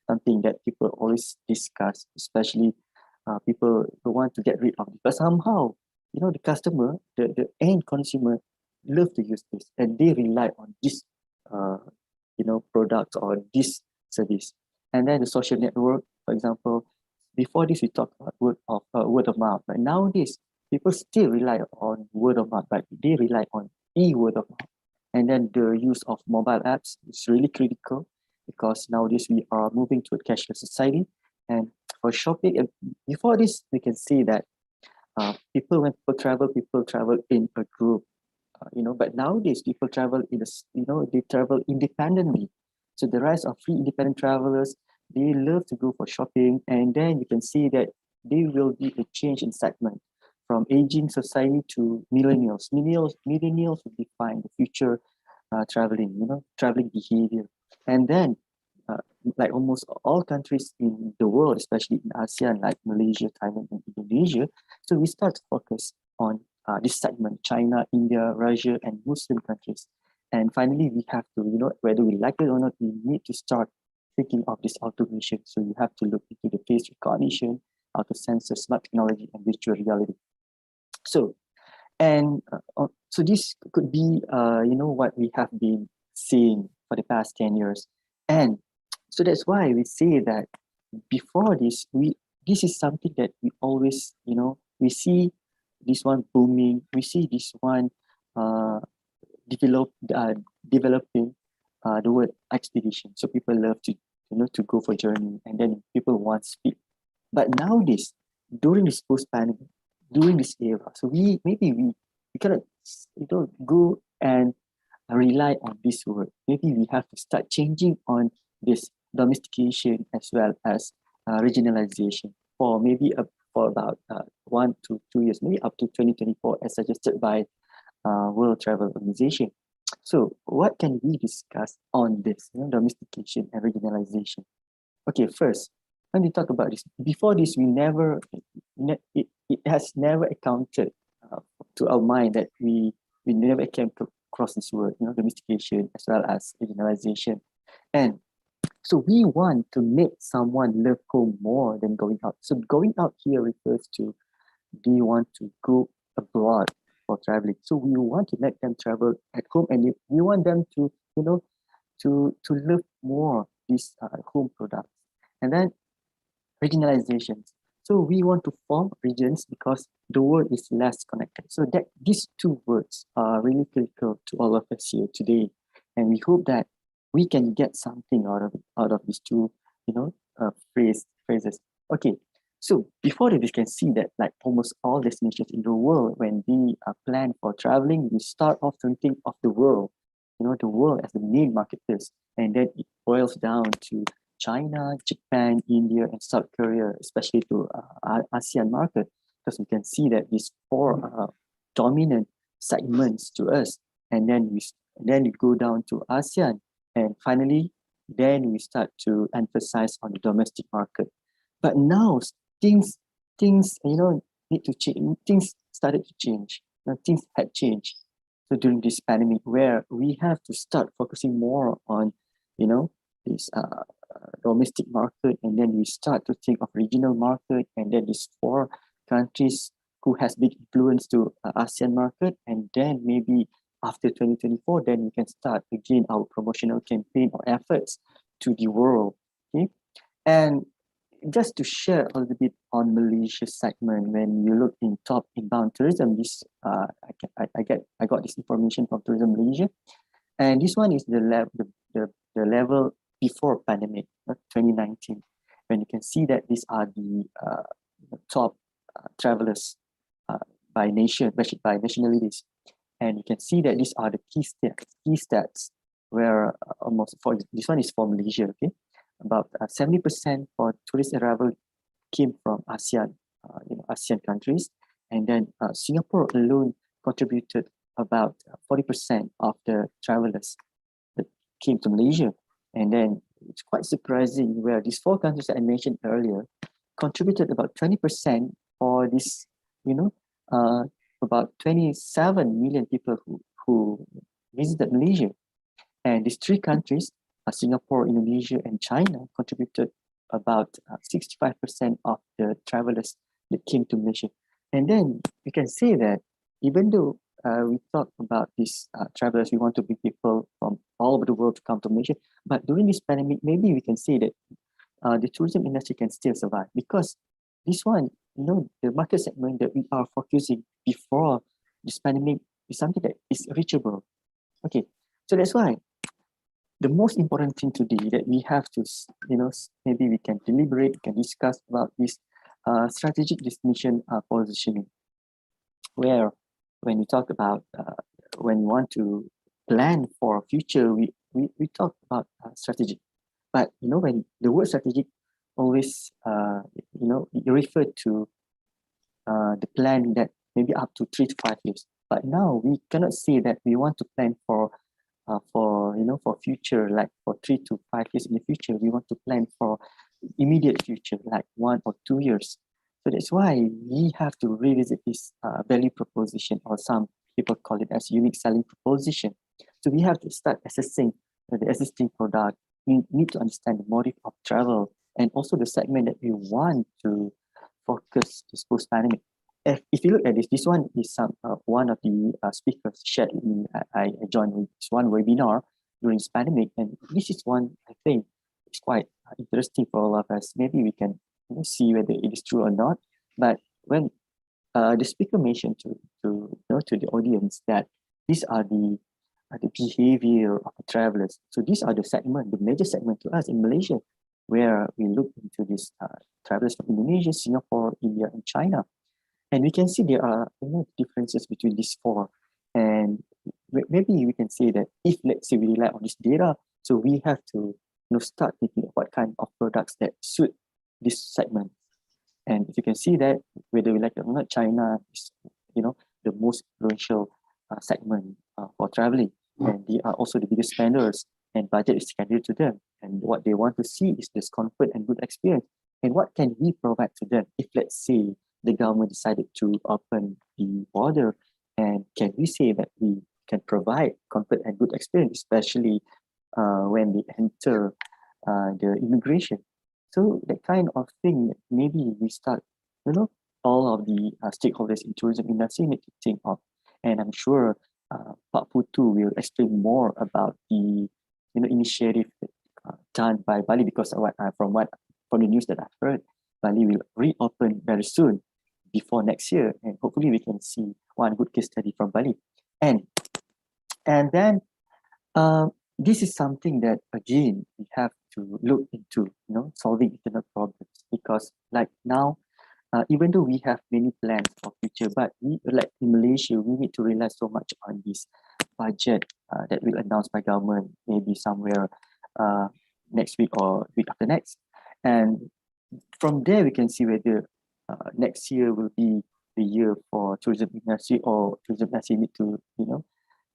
something that people always discuss, especially people who want to get rid of it. But somehow, the customer, the end consumer, love to use this, and they rely on this product or this service. And then the social network, for example, before this we talked about word of mouth, but nowadays people still rely on word of mouth, but they rely on word of mouth. And then the use of mobile apps is really critical, because nowadays we are moving to a cashless society. And for shopping, before this we can see that when people travel in a group, but nowadays people travel they travel independently. So the rise of free independent travelers, they love to go for shopping, and then you can see that there will be a change in segment from aging society to millennials. Millennials will define the future traveling behavior. And then like almost all countries in the world, especially in ASEAN, like Malaysia, Thailand, and Indonesia, so we start to focus on this segment: China, India, Russia, and Muslim countries. And finally, we have to, whether we like it or not, we need to start thinking of this automation. So you have to look into the face recognition, auto sensor, smart technology, and virtual reality. So, so this could be, what we have been seeing for the past 10 years. And so that's why we say that before this, this is something that we always, we see this one booming, we see this one developing the word expedition. So people love to, to go for journey, and then people want speed. But nowadays, during this post-pandemic, during this era, so we cannot, go and rely on this word. Maybe we have to start changing on this domestication as well as regionalization for maybe for about 1 to 2 years, maybe up to 2024, as suggested by World Travel Organization. So what can we discuss on this, domestication and regionalization? Okay, first, when we talk about this, before this, it has never accounted to our mind that we never came across this word, domestication as well as regionalization. And so we want to make someone love home more than going out. So going out here refers to they want to go abroad for traveling. So we want to let them travel at home, and we want them to, to love more these home products. And then regionalizations. So we want to form regions because the world is less connected. So that these two words are really critical to all of us here today. And we hope that we can get something out of these two, phrases. Okay, so before that, we can see that like almost all destinations in the world, when we plan for traveling, we start off to think of the world, the world as the main marketplace, and then it boils down to China, Japan, India, and South Korea, especially to ASEAN market, because we can see that these four dominant segments to us, and then we go down to ASEAN, and finally, then we start to emphasize on the domestic market. But now things need to change. Things started to change. Things had changed. So during this pandemic, where we have to start focusing more on, this domestic market, and then we start to think of regional market, and then these four countries who has big influence to ASEAN market, and then maybe after 2024, then we can start again our promotional campaign or efforts to the world. Okay, and just to share a little bit on Malaysia segment, when you look in top inbound tourism, this I got this information from Tourism Malaysia, and this one is the level before pandemic, 2019, when you can see that these are the top travelers by nation, by nationalities. And you can see that these are the key stats where almost for this one is for Malaysia, okay? About 70% for tourist arrival came from ASEAN, ASEAN countries. And then Singapore alone contributed about 40% of the travelers that came to Malaysia. And then it's quite surprising where these four countries that I mentioned earlier contributed about 20% for this, about 27 million people who visited Malaysia. And these three countries, Singapore, Indonesia, and China, contributed about 65% of the travelers that came to Malaysia. And then you can say that even though we talk about these travelers, we want to bring people from all over the world to come to Malaysia, but during this pandemic, maybe we can say that the tourism industry can still survive, because this one, the market segment that we are focusing before this pandemic is something that is reachable. Okay, so that's why the most important thing today that we have to, maybe we can deliberate, we can discuss about this strategic destination positioning, where when we talk about, when we want to plan for a future, we talk about strategic. But, when the word strategic always, it referred to the plan that maybe up to 3 to 5 years. But now we cannot say that we want to plan for future, like for 3 to 5 years in the future. We want to plan for immediate future, like 1 or 2 years. So that's why we have to revisit this value proposition, or some people call it as unique selling proposition. So we have to start assessing the existing product. We need to understand the motive of travel and also the segment that we want to focus this post-pandemic. If you look at this one is one of the speakers shared with me. I joined this one webinar during this pandemic, and this is one I think is quite interesting for all of us. Maybe we can see whether it is true or not. But when the speaker mentioned to the audience that these are the behavior of the travelers. So these are the major segment to us in Malaysia, where we look into these travelers from Indonesia, Singapore, India, and China. And we can see there are differences between these four. And maybe we can say that if, let's say, we rely on this data, so we have to start thinking of what kind of products that suit this segment. And if you can see that, whether we like it or not, China is the most influential segment for traveling. And they are also the biggest spenders, and budget is secondary to them. And what they want to see is this comfort and good experience. And what can we provide to them if, let's say, the government decided to open the border, and can we say that we can provide comfort and good experience, especially when they enter the immigration. So that kind of thing, maybe we start, all of the stakeholders in tourism industry need to think of. And I'm sure Pak Putu will explain more about the initiative done by Bali, because from the news that I've heard, Bali will reopen very soon, before next year, and hopefully we can see one good case study from Bali. And then this is something that again we have to look into, solving internal problems, because like now, even though we have many plans for future, but we, like in Malaysia, we need to rely so much on this budget that will announced by government, maybe somewhere next week or week after next. And from there, we can see whether next year will be the year for tourism industry, or tourism industry need to,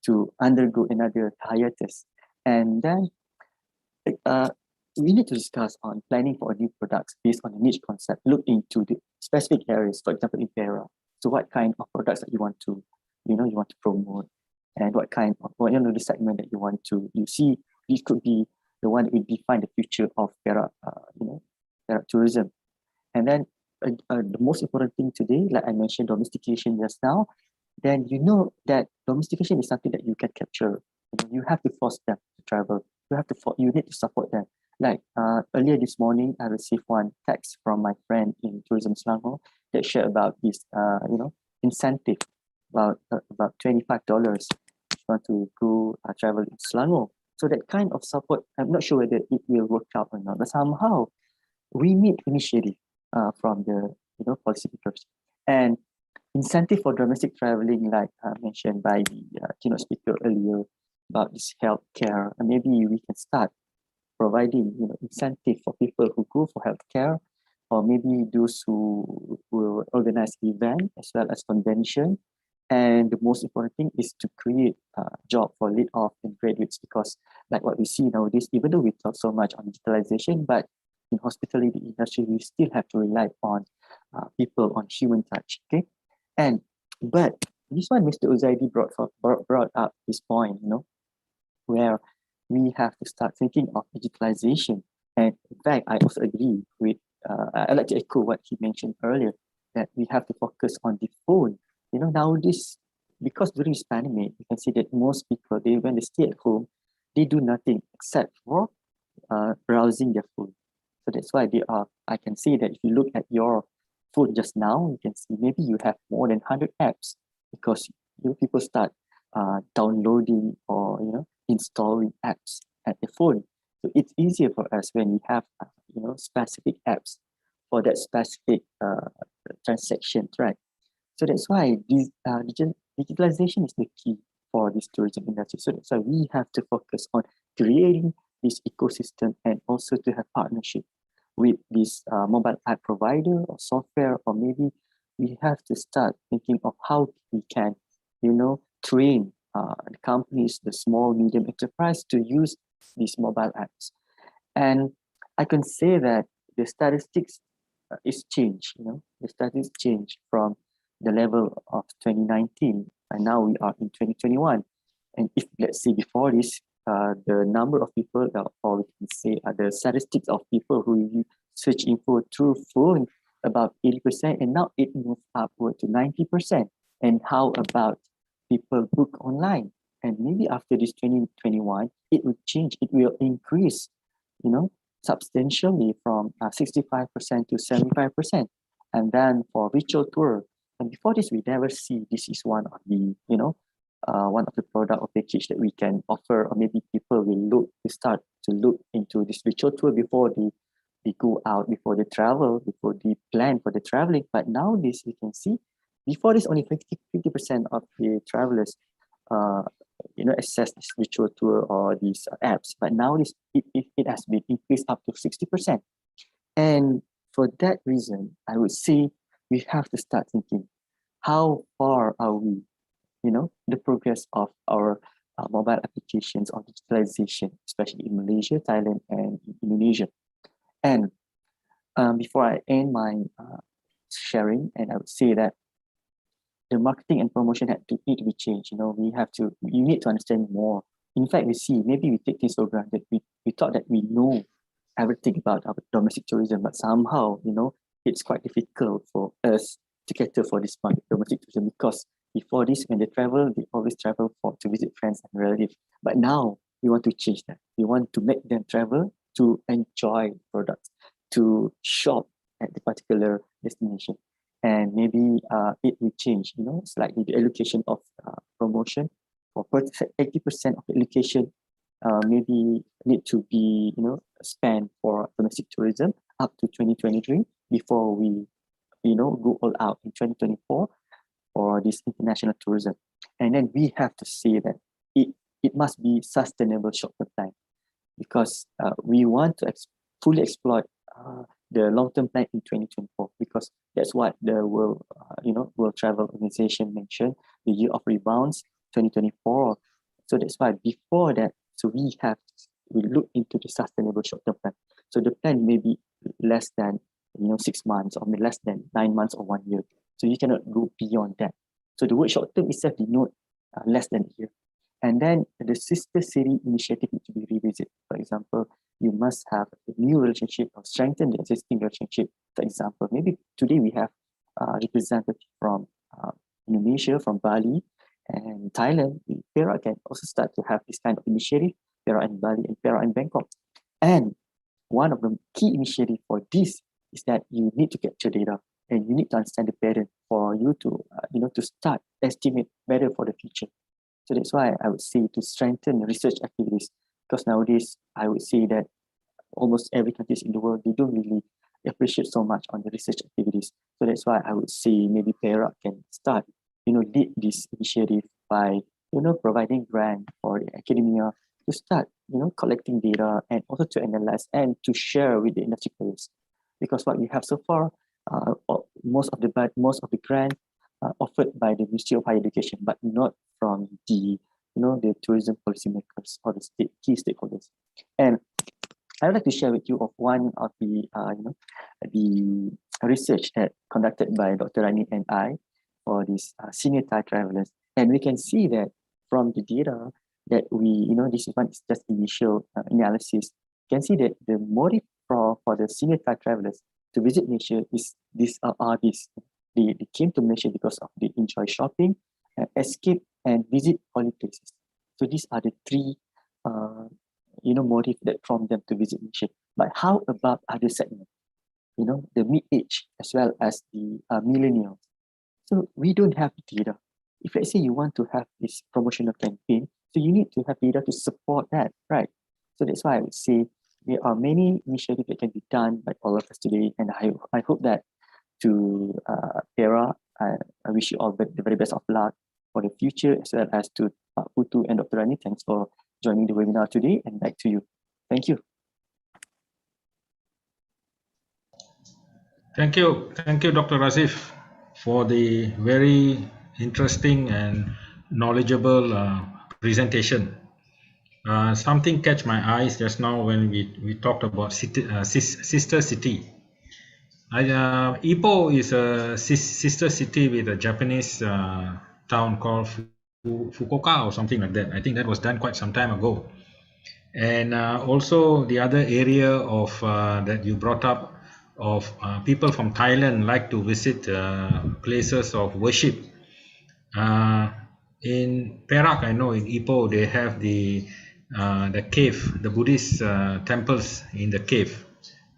to undergo another hiatus. And then we need to discuss on planning for new products based on a niche concept, look into the specific areas, for example, in Perak. So what kind of products that you want to, you want to promote, and what kind of, the segment that you want to, you see, this could be the one that will define the future of Perak, Perak tourism. And then the most important thing today, like I mentioned, domestication just now, then that domestication is something that you can capture. You have to force them to travel. You need to support them. Like earlier this morning, I received one text from my friend in Tourism Selangor that shared about this, incentive, about $25 if you want to go travel in Selangor. So that kind of support, I'm not sure whether it will work out or not, but somehow we need initiative from the policymakers. And incentive for domestic traveling, like mentioned by the keynote speaker earlier about this healthcare, and maybe we can start providing incentive for people who go for healthcare, or maybe those who will organize event as well as convention, And the most important thing is to create a job for laid off and graduates, because like what we see nowadays, even though we talk so much on digitalization, but in hospitality industry, we still have to rely on people, on human touch. Okay, but this one, Mr. Uzaidi brought up this point, where we have to start thinking of digitalization. And in fact, I also agree with, I'd like to echo what he mentioned earlier, that we have to focus on the phone. Nowadays, because during this pandemic, you can see that most people, when they stay at home, they do nothing except for browsing their phone. So that's why I can see that if you look at your phone just now, you can see maybe you have more than 100 apps, because people start downloading or installing apps at the phone. So it's easier for us when we have specific apps for that specific transactions, right? So that's why this digitalization is the key for this tourism industry. So that's why we have to focus on creating this ecosystem, and also to have partnership with this mobile app provider or software, or maybe we have to start thinking of how we can, train the companies, the small, medium enterprise to use these mobile apps. And I can say that the statistics is changed, the statistics changed from the level of 2019, and now we are in 2021. And if, let's say, before this, the number of people, or we can say the statistics of people who search info through phone, about 80%, and now it moved upward to 90%. And how about people book online? And maybe after this 2021, it will change, it will increase, substantially from 65% to 75%. And then for virtual tour, and before this, we never see this is one of the, one of the product or package that we can offer, or maybe people will start to look into this virtual tour before they go out, before they travel, before they plan for the traveling. But nowadays, we can see, before this, only 50% of the travelers, access this virtual tour or these apps. But nowadays, it has been increased up to 60%. And for that reason, I would say we have to start thinking, how far are we, the progress of our mobile applications on digitalization, especially in Malaysia, Thailand, and Indonesia. And before I end my sharing, and I would say that the marketing and promotion need to be changed. You need to understand more. In fact, we see, maybe we take things for granted. We thought that we know everything about our domestic tourism, but somehow, it's quite difficult for us to cater for this market, domestic tourism, because before this, when they travel, they always travel to visit friends and relatives. But now we want to change that. We want to make them travel to enjoy products, to shop at the particular destination. And maybe it will change, slightly the allocation of promotion. For 80% of the allocation maybe need to be, spent for domestic tourism up to 2023 before we, go all out in 2024 for this international tourism. And then we have to say that it must be sustainable short-term plan, because we want to fully exploit the long-term plan in 2024, because that's what the World Travel Organization mentioned, the year of rebounds, 2024. So that's why before that, so we look into the sustainable short-term plan. So the plan may be less than 6 months, or less than 9 months or 1 year. So you cannot go beyond that. So the word short-term itself denote less than a year. And then the sister city initiative needs to be revisited. For example, you must have a new relationship or strengthen the existing relationship. For example, maybe today we have representative from Indonesia, from Bali, and Thailand. Perak can also start to have this kind of initiative, Perak in Bali and Perak in Bangkok. And one of the key initiatives for this is that you need to capture data, and you need to understand the pattern for you to, to start estimate better for the future. So that's why I would say to strengthen research activities, because nowadays I would say that almost every country in the world, they don't really appreciate so much on the research activities. So that's why I would say maybe Perak can start, lead this initiative by, providing grant for the academia to start, collecting data, and also to analyze and to share with the industry players. Because what we have so far, most of the grant offered by the Ministry of Higher Education, but not from the the tourism policymakers or the key stakeholders. And I would like to share with you of one of the the research that conducted by Dr. Rani and I for these senior Thai travelers, and we can see that from the data that we this is one is just initial analysis. You can see that the motive for the senior Thai travelers to visit Malaysia is these. They came to Malaysia because of they enjoy shopping, escape, and visit holy places. So these are the three motive that prompt them to visit Malaysia. But how about other segments? The mid-age as well as the millennials. So we don't have data. If let's say you want to have this promotional campaign, so you need to have data to support that, right? So that's why I would say there are many initiatives that can be done by all of us today, and I hope that to Perak, I wish you all the very best of luck for the future, as well as to Pak Putu and Dr. Rani. Thanks for joining the webinar today, and back to you. Thank you. Thank you, Dr. Razif, for the very interesting and knowledgeable presentation. Something catch my eyes just now when we talked about sister city. Ipoh is a sister city with a Japanese town called Fukuoka or something like that. I think that was done quite some time ago. And also the other area of that you brought up of people from Thailand like to visit places of worship. In Perak, I know in Ipoh they have the cave, the Buddhist temples in the cave.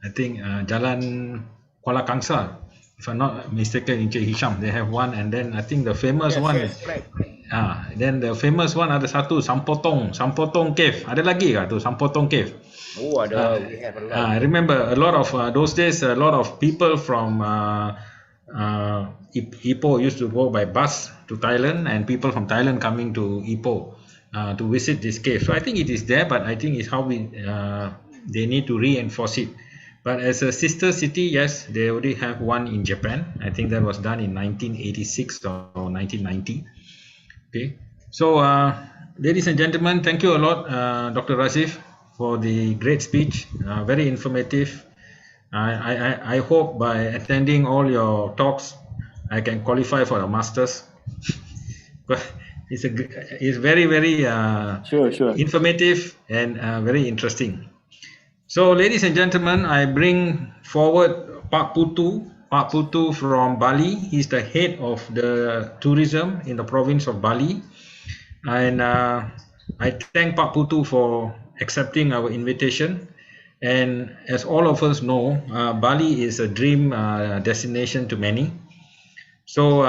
I think Jalan Kuala Kangsar, if I'm not mistaken, in Hisham, they have one, and then I think the famous one. Yes, correct. Then the famous one ada satu Sampotong Cave. Ada lagi ke tu Sampotong Cave? Oh, we have a lot. I remember a lot of those days. A lot of people from Ipoh used to go by bus to Thailand, and people from Thailand coming to Ipoh to visit this cave. So I think it is there, but I think it's how they need to reinforce it. But as a sister city, yes, they already have one in Japan. I think that was done in 1986 or 1990. Okay, so ladies and gentlemen, thank you a lot, Dr. Razif, for the great speech. Very informative. I hope by attending all your talks, I can qualify for a master's. But it's very, very sure. informative and very interesting. So, ladies and gentlemen, I bring forward Pak Putu from Bali. He's the head of the tourism in the province of Bali. And I thank Pak Putu for accepting our invitation. And as all of us know, Bali is a dream destination to many. So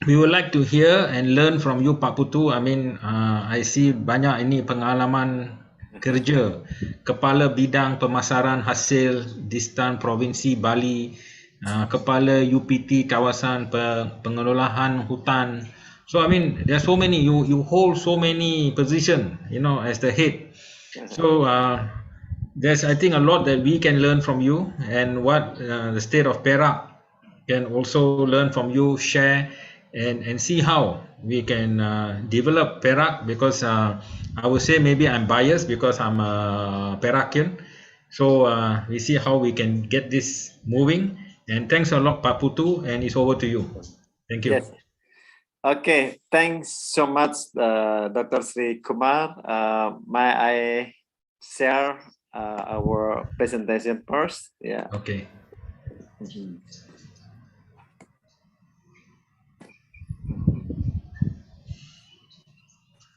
we would like to hear and learn from you, Pak Putu. I mean, I see banyak ini pengalaman kerja Kepala Bidang Pemasaran Hasil Distan Provinsi Bali, Kepala UPT Kawasan Pengelolaan Hutan. So I mean, there are so many, you hold so many positions, as the head. So there's, I think, a lot that we can learn from you, and what the state of Perak can also learn from you, share and see how we can develop Perak, because I would say maybe I'm biased because I'm a Perakian. So we see how we can get this moving. And thanks a lot, Pak Putu, and it's over to you. Thank you. Yes. Okay, thanks so much, Dr. Sri Kumar. May I share our presentation first? Yeah. Okay.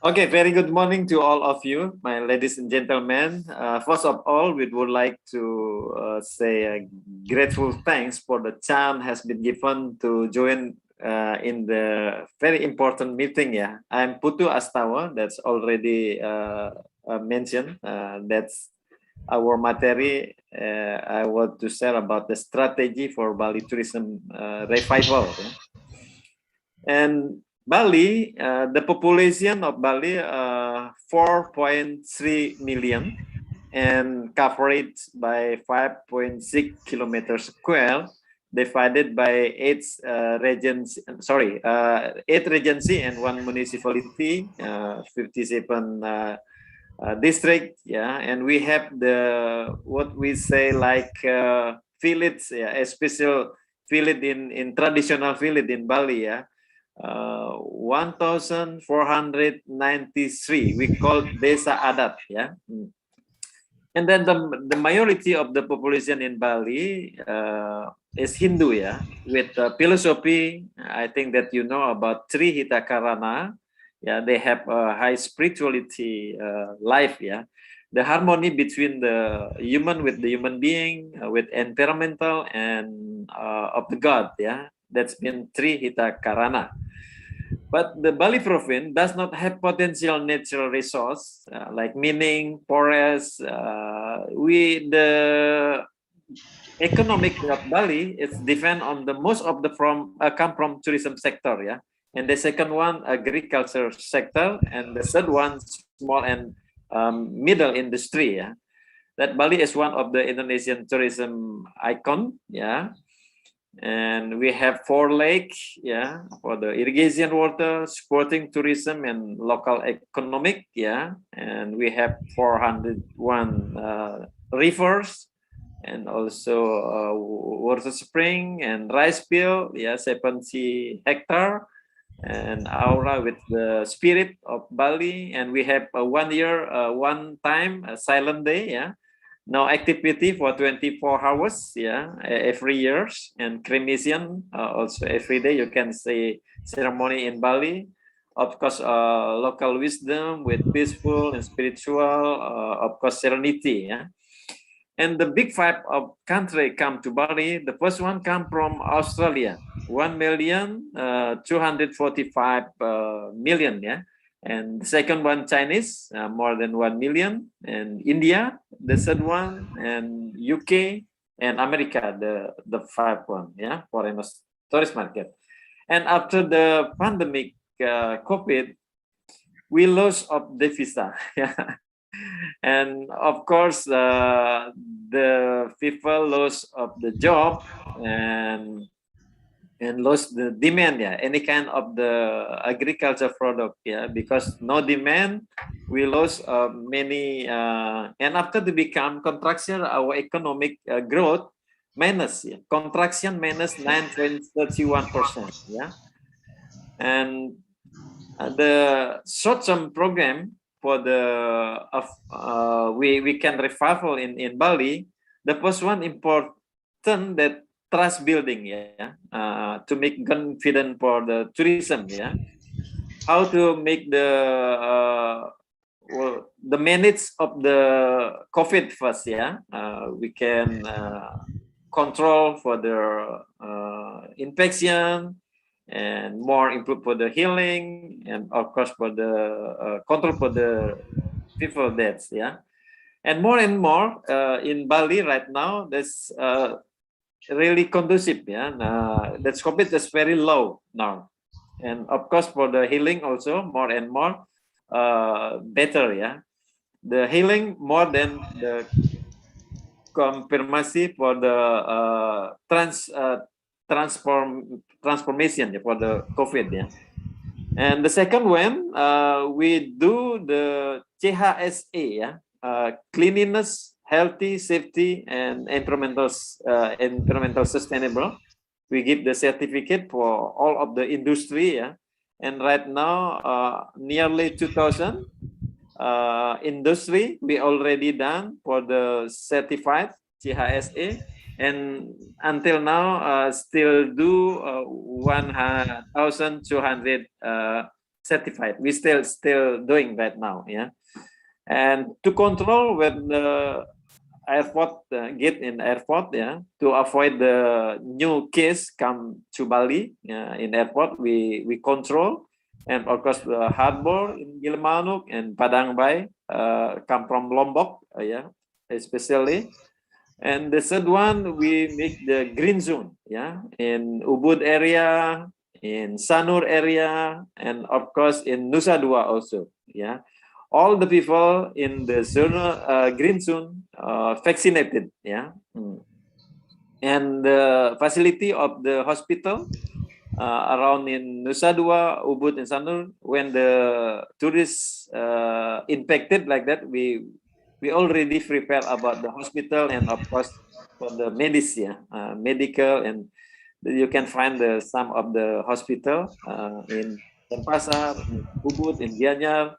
Okay, very good morning to all of you, my ladies and gentlemen. First of all, we would like to say a grateful thanks for the chance has been given to join in the very important meeting. Yeah, I'm Putu Astawa. That's already mentioned. That's our material. I want to share about the strategy for Bali tourism revival. Yeah? And Bali, the population of Bali, 4.3 million, and coverage by 5.6 kilometers square, divided by eight regency and one municipality, 57 district, yeah, and we have the what we say like village, yeah, a special village in traditional village in Bali, yeah, 1,493 we call desa adat, yeah. And then the majority of the population in Bali is Hindu, yeah, with philosophy. I think that you know about Tri Hitakarana. Yeah, they have a high spirituality life, yeah. The harmony between the human with the human being, with environmental and of the God, yeah. That's been Tri Hitakarana. But the Bali province does not have potential natural resource like mining, forests. The economic of Bali is depend on the most of the come from tourism sector, yeah. And the second one, agriculture sector, and the third one, small and middle industry, yeah. That Bali is one of the Indonesian tourism icon, yeah. And we have 4 lakes, yeah, for the irrigation water, sporting tourism, and local economic, yeah. And we have 401 rivers, and also water spring and rice field, yeah, 70 hectare, and aura with the spirit of Bali. And we have a 1 year, one time, a silent day, yeah. No activity for 24 hours, yeah, every year, and cremation also every day. You can say ceremony in Bali. Of course, local wisdom with peaceful and spiritual, of course, serenity, yeah. And the big 5 of country come to Bali. The first one come from Australia, 1,245,000,000, yeah. And the second one, Chinese, more than 1 million, and India, the third one, and UK and America, the 5 one, yeah, foreign tourist market. And after the pandemic, COVID, we lost of the visa, yeah. And of course, the people lost of the job and lost the demand, yeah, any kind of the agriculture product, yeah, because no demand, we lost many, and after the become contraction, our economic growth minus, yeah, contraction minus 9.31%, yeah. And the short-term program for the we can revival in Bali. The first one important that trust building, yeah, to make confident for the tourism, yeah. How to make the manage of the COVID first, yeah. We can control for the infection, and more improve for the healing, and of course for the control for the people deaths, yeah. And more in Bali right now, there's really conducive, yeah. The COVID is very low now, and of course for the healing also more and more better, yeah. The healing more than the confirmation for the transformation for the COVID, yeah. And the second one, we do the CHSA, yeah, cleanliness, healthy, safety, and environmental sustainable. We give the certificate for all of the industry, yeah. And right now, nearly 2,000 industry we already done for the certified CHSA. And until now, still do 1,200 certified. We still doing that now, yeah. And to control when the airport gate in airport, yeah, to avoid the new case come to Bali, yeah, in airport, we control. And of course, the harbor in Gilimanuk and Padang Bay come from Lombok, yeah, especially. And the third one, we make the green zone, yeah, in Ubud area, in Sanur area, and of course in Nusa Dua also, yeah. All the people in the zone, green zone vaccinated, yeah. And the facility of the hospital around in Nusa Dua, Ubud, and Sanur, when the tourists infected like that, we already prepare about the hospital and of course for the medicine, medical, and you can find some of the hospital in Denpasar, in Ubud, in Gianyar.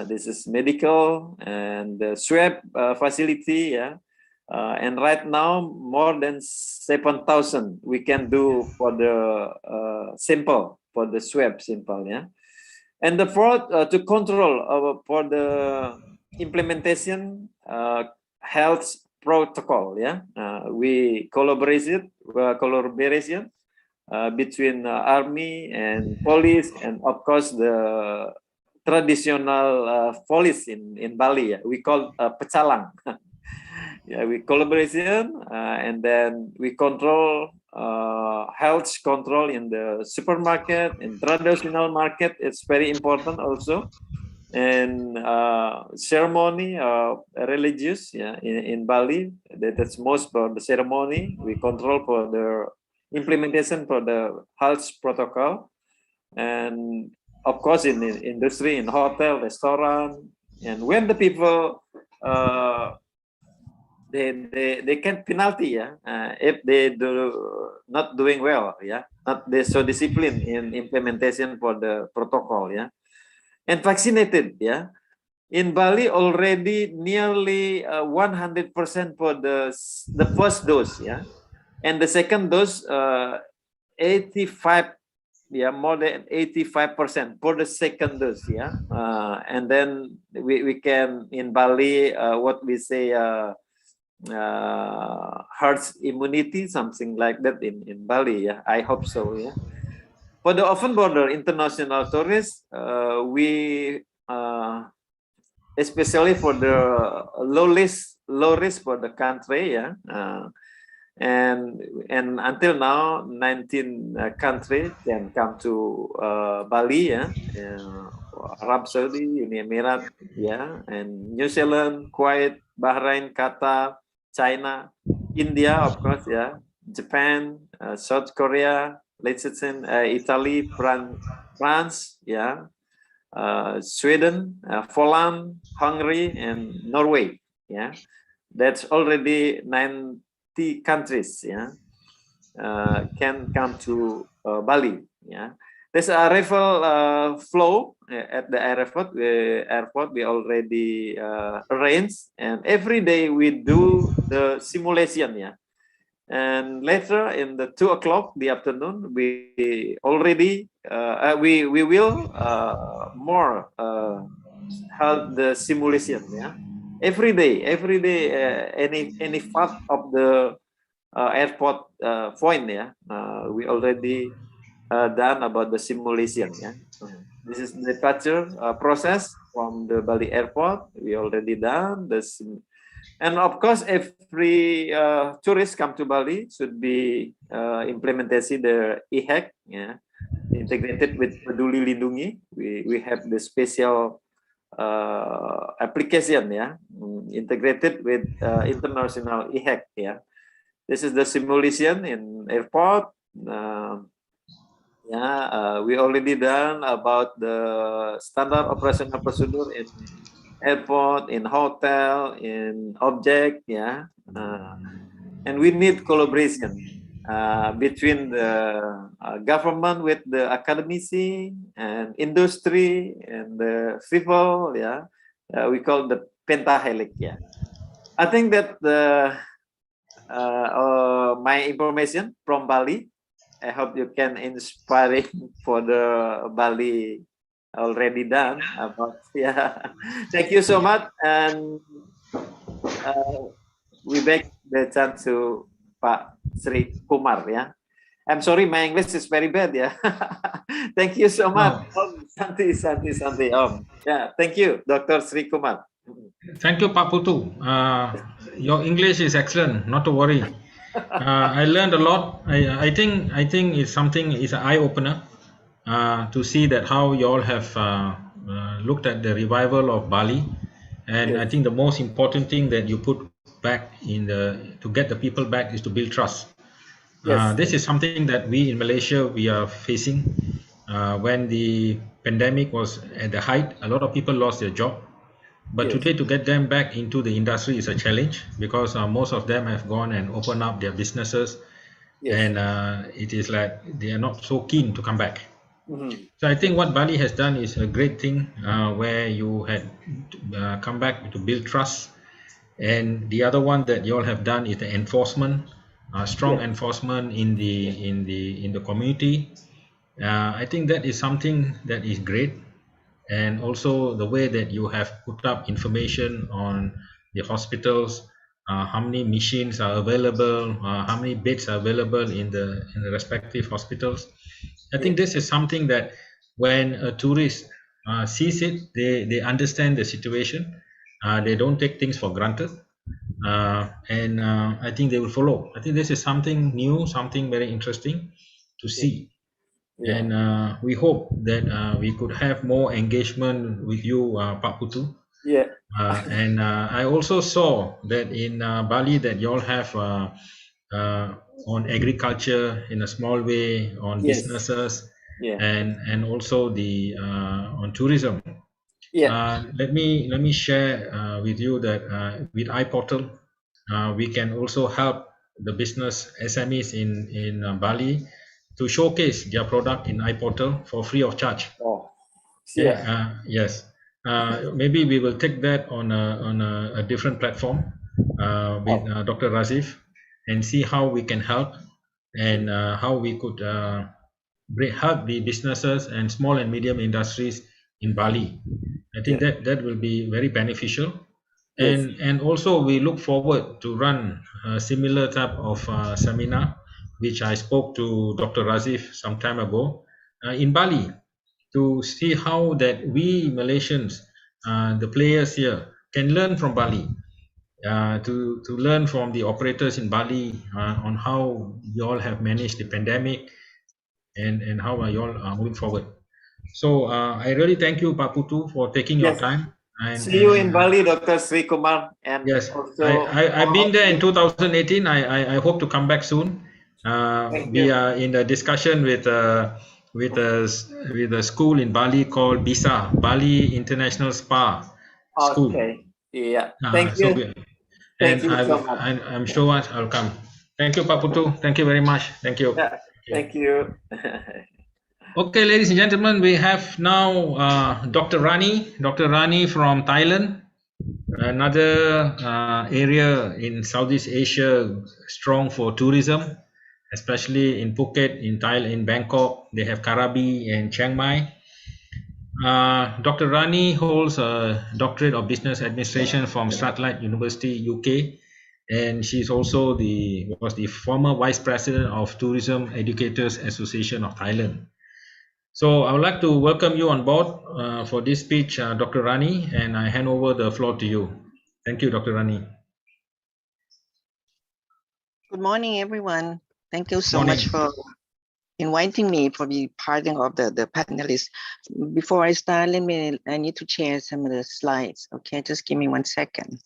This is medical and the swab facility, yeah. And right now, more than 7,000 we can do for the sample, for the swab sample, yeah. And the fourth, to control for the implementation health protocol, yeah. We collaboration between army and police, and of course the traditional police in Bali. Yeah. We call pecalang. Yeah, we collaboration and then we control health control in the supermarket, in traditional market. It's very important also. And ceremony religious, yeah, in Bali, that's most for the ceremony. We control for the implementation for the health protocol, and of course in the industry, in hotel, restaurant, and when the people they can penalty, yeah, if they do not doing well, yeah, not they so disciplined in implementation for the protocol, yeah. And vaccinated, yeah. In Bali already nearly 100% for the first dose, yeah, and the second dose 85, yeah, more than 85% for the second dose, yeah. And then we can in Bali what we say herd immunity, something like that in Bali, yeah. I hope so, yeah. For the open border international tourists, we especially for the low risk for the country, yeah. And until now, 19 countries can come to Bali, yeah. Arab Saudi, Uni Emirat, yeah, and New Zealand, Kuwait, Bahrain, Qatar, China, India, of course, yeah, Japan, South Korea, Liechtenstein, Italy, France, yeah, Sweden, Poland, Hungary, and Norway, yeah. That's already 90 countries, yeah, can come to Bali, yeah. There's a arrival flow at the airport. We already arranged, and every day we do the simulation, yeah. And later in the 2 o'clock the afternoon, we already we will more have the simulation, yeah. Every day, any part of the airport point, yeah, we already done about the simulation, yeah. This is the departure process from the Bali airport. We already done this, and of course every tourist come to Bali should be implementation the e-hack, yeah, integrated with Peduli Lindungi. We have the special application, yeah, integrated with international e-hack, yeah. This is the simulation in airport. Yeah, we already done about the standard operational procedure in airport, in hotel, in object, yeah. And we need collaboration between the government with the academici and industry and the people, yeah. We call the pentahelic, yeah. I think that my information from Bali, I hope you can inspire for the Bali already done about, yeah. Thank you so much, and we back the chance to Pak Sri Kumar, yeah. I'm sorry, my English is very bad, yeah. Thank you so much. Santi. Yeah, thank you, Dr. Sri Kumar. Thank you, Pak Putu. Your English is excellent, not to worry. I learned a lot. I think it's something, it's an eye opener to see that how you all have looked at the revival of Bali, and Yes. I think the most important thing that you put back to get the people back is to build trust. Yes. This is something that we in Malaysia we are facing. When the pandemic was at the height, a lot of people lost their job. But Yes. today, to get them back into the industry is a challenge because most of them have gone and opened up their businesses, Yes. and it is like they are not so keen to come back. Mhm. So I think what Bali has done is a great thing, where you had come back to build trust. And the other one that you all have done is the enforcement, strong Yes. enforcement in the community. I think that is something that is great, and also the way that you have put up information on the hospitals, how many machines are available, how many beds are available in the respective hospitals. I think this is something that when a tourist sees it, they understand the situation. They don't take things for granted, and I think they will follow. I think this is something new, something very interesting to see. Yeah. And we hope that we could have more engagement with you, Pak Putu. Yeah. And I also saw that in Bali that you all have on agriculture in a small way, on Yes. businesses, Yeah. and also the on tourism. Yeah. Let me share with you that with iPortal, we can also help the business SMEs in Bali to showcase their product in iPortal for free of charge. Oh. Okay. Yeah. Yes. Maybe we will take that on a different platform with Dr. Razif and see how we can help, and how we could help the businesses and small and medium industries in Bali. I think that will be very beneficial. Yes. And also we look forward to run a similar type of seminar, which I spoke to Dr. Razif some time ago in Bali, to see how that we Malaysians, the players here, can learn from Bali, to learn from the operators in Bali on how you all have managed the pandemic, and how are you all moving forward. So I really thank you, Pak Putu, for taking your Yes. time. And, See you in Bali, Dr. Sri Kumar, and yes, also I've been there in 2018. I hope to come back soon. Thank We you. are in a discussion with a school in Bali called BISA, Bali International Spa School. Okay. Yeah. Thank So you. Thank you so much. I'm sure I'll come. Thank you, Pak Putu. Thank you very much. Thank you. Yeah. Thank you. Okay, ladies and gentlemen, we have now Dr. Rani from Thailand, another area in Southeast Asia strong for tourism, especially in Phuket, in Thailand, in Bangkok. They have Krabi and Chiang Mai. Dr. Rani holds a doctorate of business administration from Strathclyde University, UK, and she's also was the former vice president of Tourism Educators Association of Thailand. So I would like to welcome you on board for this speech, Dr. Rani, and I hand over the floor to you. Thank you, Dr. Rani. Good morning, everyone. Thank you so Morning. much for inviting me for be part of the panelists. Before I start, I need to share some of the slides. Okay, just give me 1 second.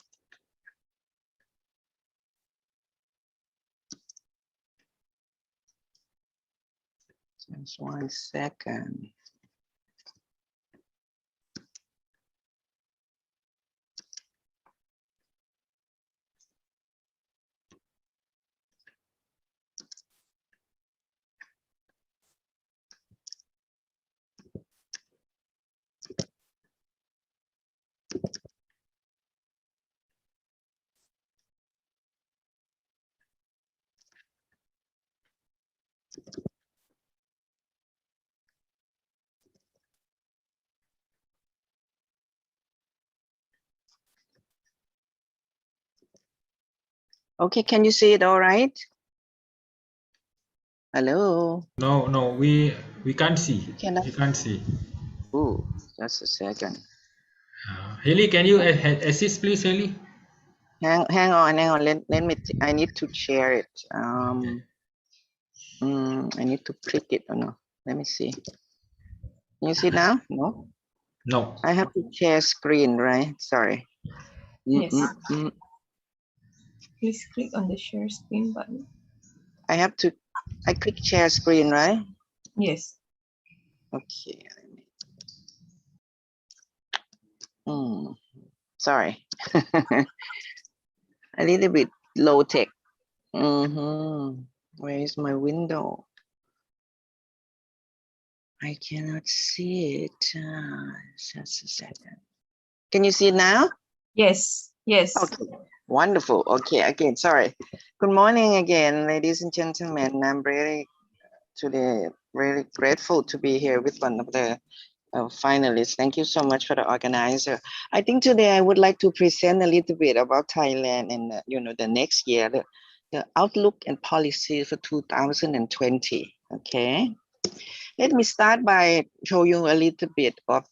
Just 1 second. Okay, can you see it all right? Hello? No, we can't see. Cannot? We can't see. Oh, just a second. Haley, can you assist, please, Haley? Hang on. Let me, I need to share it. I need to click it or no? Let me see. Can you see now? No? No. I have to share screen, right? Sorry. Yes. Please click on the share screen button. I click share screen, right? Yes. Okay. Sorry. A little bit low tech. Where is my window? I cannot see it. Just a second. Can you see it now? Yes. Yes. Okay, wonderful. Okay, again, sorry. Good morning again, ladies and gentlemen. I'm really today really grateful to be here with one of the finalists. Thank you so much for the organizer. I think today I would like to present a little bit about Thailand and the next year, the outlook and policy for 2020. Okay, let me start by show you a little bit of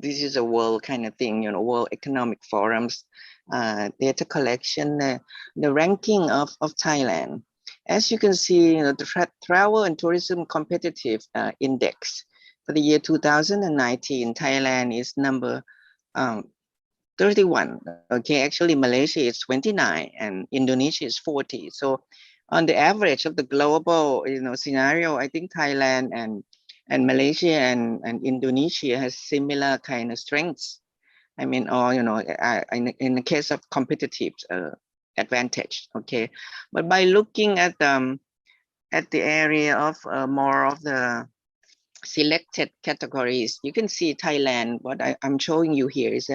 this is a world kind of thing, World Economic Forum's data collection, the ranking of Thailand. As you can see, the Travel and Tourism Competitive Index for the year 2019, Thailand is number 31. Okay, actually Malaysia is 29 and Indonesia is 40. So on the average of the global scenario, I think Thailand and Malaysia and Indonesia has similar kind of strengths. I mean, or in the case of competitive advantage. Okay, but by looking at the area of more of the selected categories, you can see Thailand. What I'm showing you here is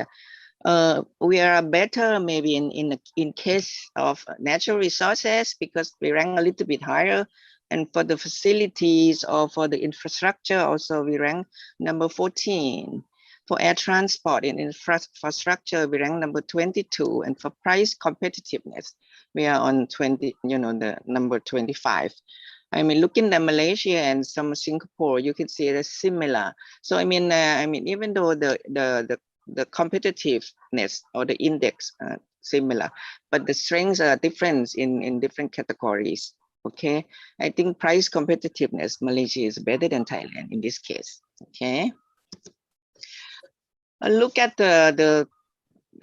we are better maybe in case of natural resources because we rank a little bit higher, and for the facilities or for the infrastructure also we rank number 14. For air transport and infrastructure we rank number 22, and for price competitiveness we are on the number 25. I mean, looking at Malaysia and some Singapore, you can see it is similar. So I mean, even though the competitiveness or the index are similar, but the strengths are different in different categories. Okay, I think price competitiveness, Malaysia is better than Thailand in this case. Okay, look at the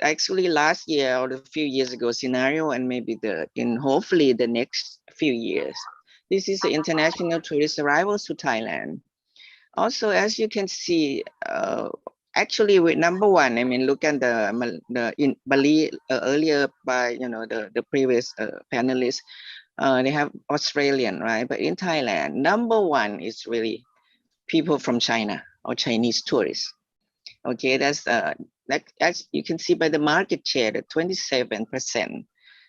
actually last year or a few years ago scenario, and maybe hopefully the next few years. This is the international tourist arrivals to Thailand. Also, as you can see, actually with number one, I mean, look at in Bali earlier by the previous panelists, they have Australian, right? But in Thailand, number one is really people from China or Chinese tourists. Okay, that's as you can see by the market share, the 27%.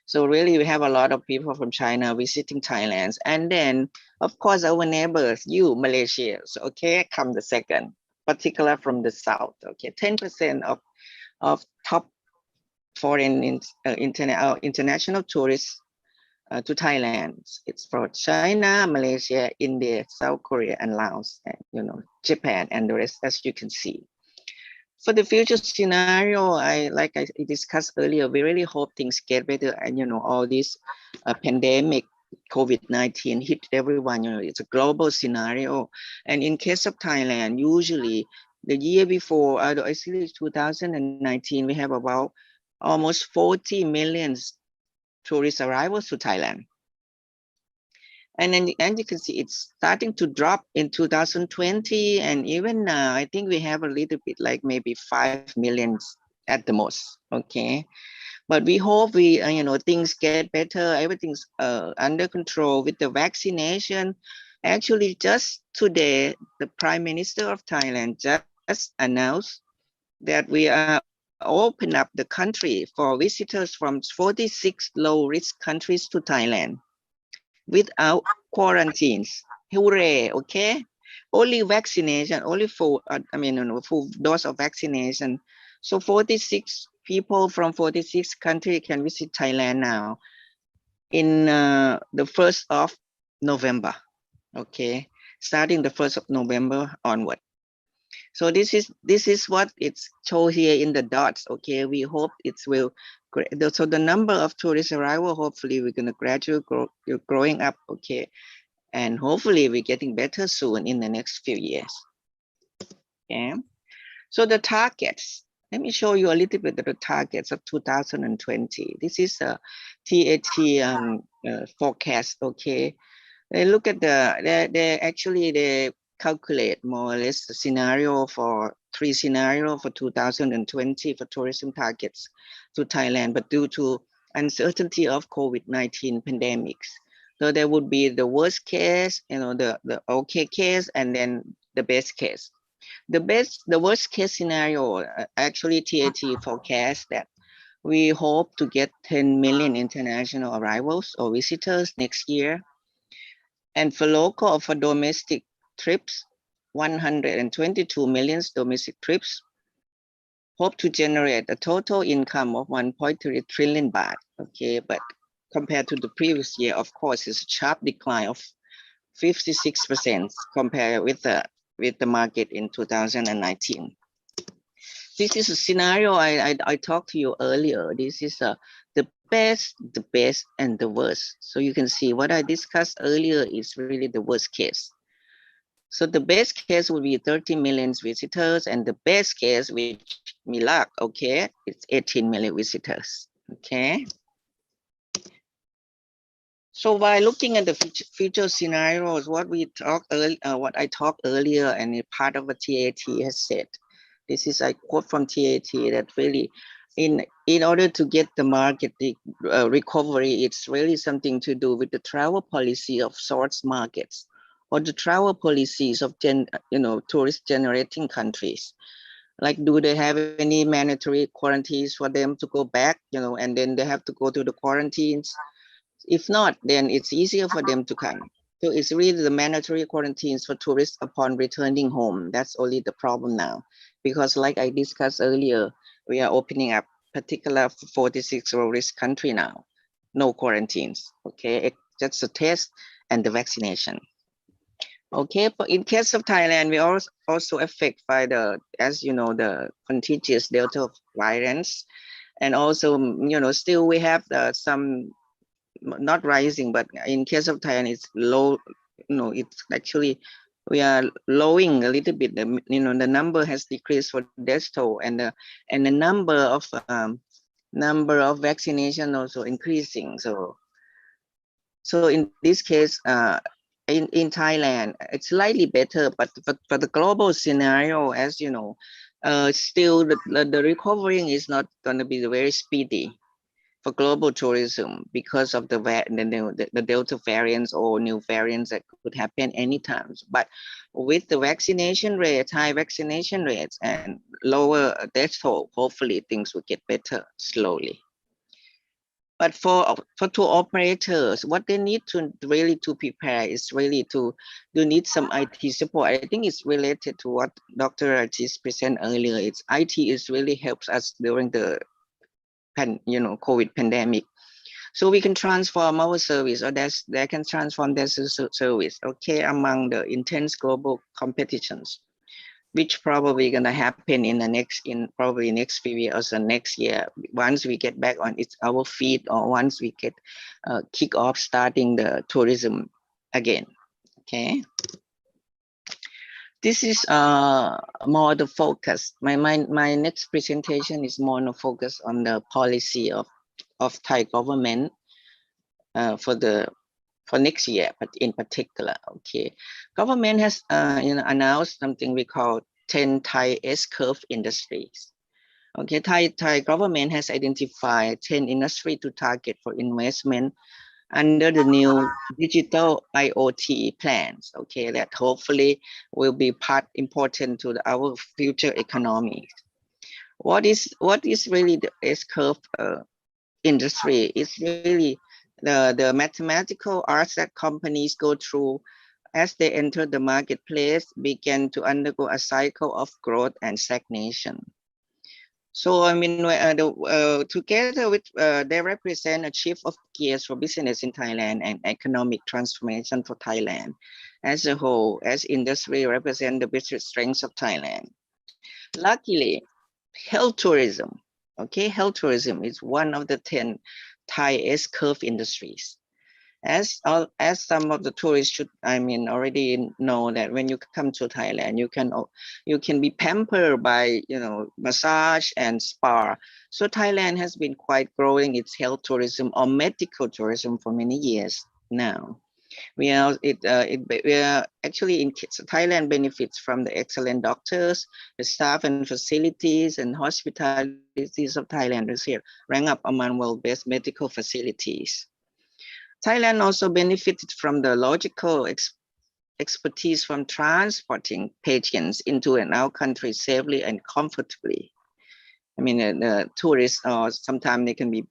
So really, we have a lot of people from China visiting Thailand, and then of course our neighbors, Malaysia. So okay, come the second, particular from the south. Okay, 10% of top foreign international tourists to Thailand. It's for China, Malaysia, India, South Korea, and Laos, and Japan, and the rest, as you can see. For the future scenario, like I discussed earlier, we really hope things get better, and all this pandemic COVID-19 hit everyone. It's a global scenario, and in case of Thailand, usually the year before, I see 2019, we have about almost 40 million tourist arrivals to Thailand. And then you can see it's starting to drop in 2020, and even now I think we have a little bit like maybe 5 million at the most. Okay, but we hope things get better, everything's under control with the vaccination. Actually, just today the Prime Minister of Thailand just announced that we are open up the country for visitors from 46 low-risk countries to Thailand without quarantines. Hooray, okay? Only vaccination, only full dose of vaccination. So 46 people from 46 countries can visit Thailand now in the 1st of November, okay? Starting the 1st of November onward. So this is what it's shown here in the dots, okay? We hope it will. So the number of tourist arrival, hopefully we're going to gradually growing up, okay? And hopefully we're getting better soon in the next few years. Okay. So the targets, Let me show you a little bit of the targets of 2020. This is a TAT forecast, okay? They look at they calculate more or less the scenario for 3 scenarios for 2020 for tourism targets to Thailand, but due to uncertainty of COVID-19 pandemics. So there would be the worst case, the okay case, and then the best case. The worst case scenario, actually TAT forecast that we hope to get 10 million international arrivals or visitors next year. And for local or for domestic trips, 122 million domestic trips, hope to generate a total income of 1.3 trillion baht. Okay, but compared to the previous year, of course, it's a sharp decline of 56% compared with the market in 2019. This is a scenario I talked to you earlier. This is the best, and the worst. So you can see what I discussed earlier is really the worst case. So the best case would be 30 million visitors, and the best case, which me luck, okay, it's 18 million visitors, okay? So by looking at the future scenarios, what I talked earlier and part of what TAT has said, this is a quote from TAT that really, in order to get the market recovery, it's really something to do with the travel policy of source markets or the travel policies of tourist generating countries. Like, do they have any mandatory quarantines for them to go back, and then they have to go to the quarantines? If not, then it's easier for them to come. So it's really the mandatory quarantines for tourists upon returning home. That's only the problem now. Because like I discussed earlier, we are opening up particular 46 low-risk country now. No quarantines, okay? Just a test and the vaccination. Okay, but in case of Thailand, we also affected by as you know, the contagious Delta variants. And also, still we have some, not rising, but in case of Thailand, it's low. It's actually, we are lowering a little bit. The number has decreased for death toll, and the number of vaccination also increasing. So in this case, in Thailand, it's slightly better, but for the global scenario, as you know, still the recovery is not going to be very speedy for global tourism because of the Delta variants or new variants that could happen anytime. But with the vaccination rate, high vaccination rates and lower death toll, hopefully things will get better slowly. But for tour operators, what they need to really to prepare is really to need some IT support. I think it's related to what Dr. Rajesh presented earlier. It's IT is really helps us during the COVID pandemic. So we can transform our service, or they can transform their service, okay, among the intense global competitions, which probably gonna happen in probably next few years or next year, once we get back on our feet, or once we get kick off starting the tourism again, okay? This is more the focus. My next presentation is more on focus on the policy of Thai government for next year, but in particular, okay. Government has announced something we call 10 Thai S-curve industries. Okay, Thai government has identified 10 industry to target for investment under the new digital IoT plans, okay, that hopefully will be important to our future economy. What is really the S-curve industry? It's really the mathematical arts that companies go through as they enter the marketplace, begin to undergo a cycle of growth and stagnation. So I mean, together with they represent a shift of gears for business in Thailand and economic transformation for Thailand as a whole, as industry represent the business strengths of Thailand. Luckily, health tourism, okay, health tourism is one of the 10 Thai S-curve industries. As some of the tourists should, already know that when you come to Thailand, you can be pampered by, massage and spa. So Thailand has been quite growing its health tourism or medical tourism for many years now. We are actually in Thailand benefits from the excellent doctors, the staff and facilities and hospitalities of Thailand this year rank up among world best medical facilities. Thailand also benefited from the logical expertise from transporting patients into and out country safely and comfortably. The tourists, or sometimes they can be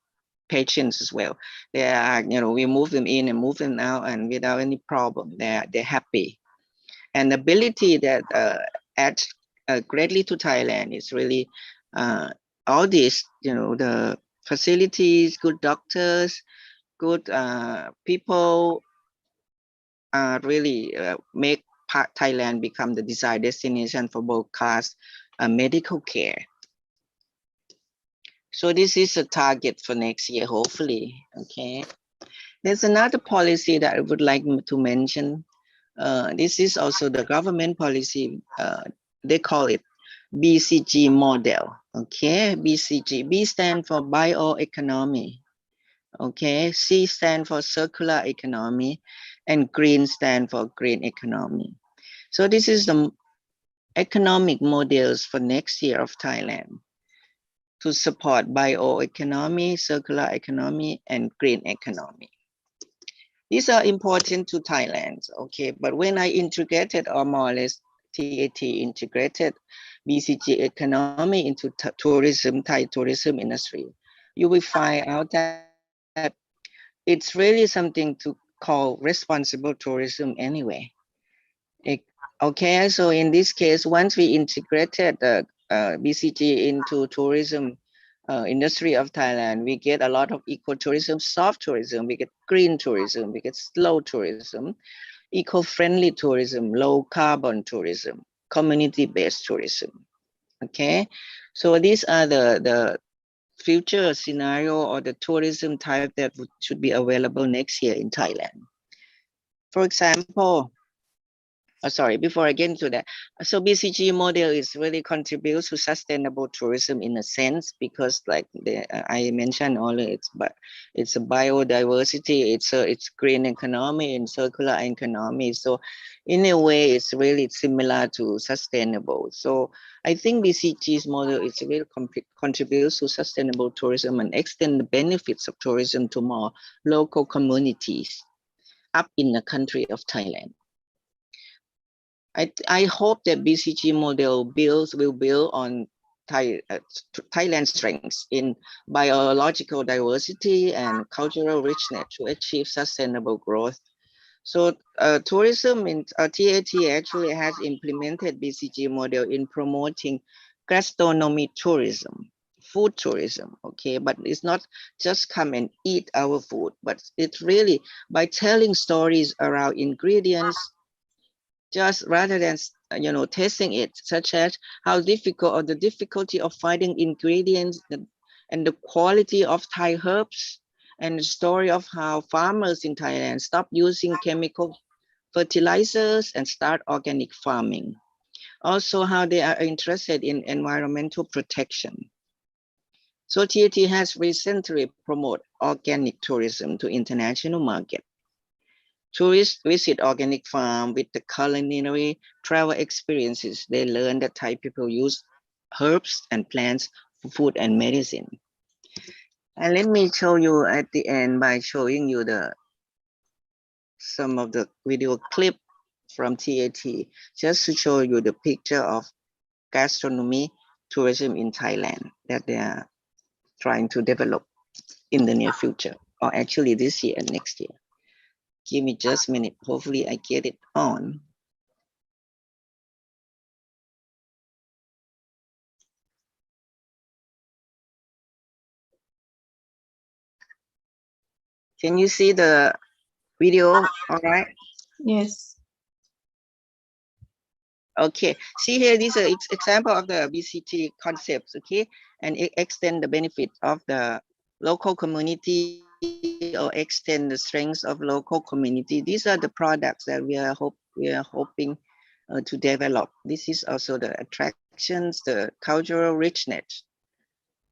patients as well. They are, we move them in and move them out and without any problem. They're happy. And the ability that adds greatly to Thailand is really all this, the facilities, good doctors, good people really make Thailand become the desired destination for world-class medical care. So this is a target for next year, hopefully. Okay. There's another policy that I would like to mention. This is also the government policy. They call it BCG model. Okay, BCG. B stand for bioeconomy. Okay, C stand for circular economy, and green stand for green economy. So this is the economic models for next year of Thailand to support bioeconomy, circular economy, and green economy. These are important to Thailand, okay? But when I integrated, or more or less TAT integrated BCG economy into tourism, Thai tourism industry, you will find out that it's really something to call responsible tourism anyway. Okay, so in this case, once we integrated the BCG into tourism industry of Thailand, we get a lot of ecotourism, soft tourism, we get green tourism, we get slow tourism, eco-friendly tourism, low carbon tourism, community-based tourism. Okay, so these are the future scenario or the tourism type that should be available next year in Thailand. For example, sorry, before I get into that, so BCG model is really contributes to sustainable tourism in a sense, because like I mentioned earlier, it's a biodiversity, it's green economy and circular economy. So in a way, it's really similar to sustainable. So I think BCG's model is really contributes to sustainable tourism and extend the benefits of tourism to more local communities up in the country of Thailand. I hope that BCG model will build on Thailand's strengths in biological diversity and cultural richness to achieve sustainable growth. So tourism in TAT actually has implemented BCG model in promoting gastronomy tourism, food tourism, okay? But it's not just come and eat our food, but it's really by telling stories around ingredients, just rather than tasting it, such as how difficult or the difficulty of finding ingredients and the quality of Thai herbs, and the story of how farmers in Thailand stop using chemical fertilizers and start organic farming. Also how they are interested in environmental protection. So TAT has recently promoted organic tourism to international market. Tourists visit organic farm with the culinary travel experiences. They learn that Thai people use herbs and plants for food and medicine. And let me show you at the end by showing you some of the video clip from TAT, just to show you the picture of gastronomy tourism in Thailand that they are trying to develop in the near future, or actually this year and next year. Give me just a minute. Hopefully I get it on. Can you see the video? All right. Yes. Okay. See here, this is an example of the BCG concepts, okay? And it extend the benefit of the local community or extend the strengths of local community. These are the products that we are hoping to develop. This is also the attractions, the cultural richness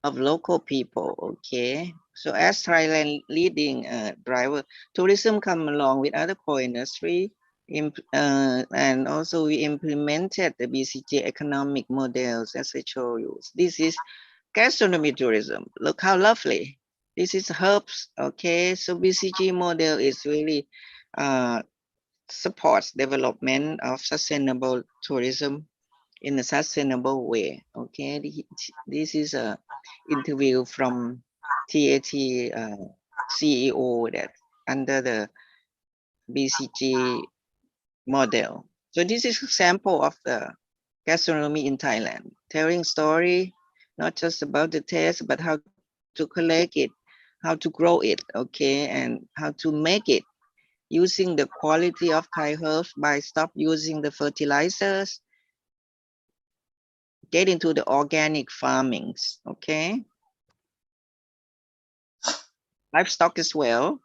of local people. Okay, so as Thailand leading driver, tourism come along with other core industry, and also we implemented the BCG economic models as I show you. This is gastronomy tourism. Look how lovely. This is herbs. Okay, so BCG model is really supports development of sustainable tourism in a sustainable way. Okay, this is a interview from TAT CEO that under the BCG model. So this is a sample of the gastronomy in Thailand, telling story, not just about the taste, but how to collect it, how to grow it, okay, and how to make it using the quality of Thai herbs by stop using the fertilizers, get into the organic farmings, okay? Livestock as well.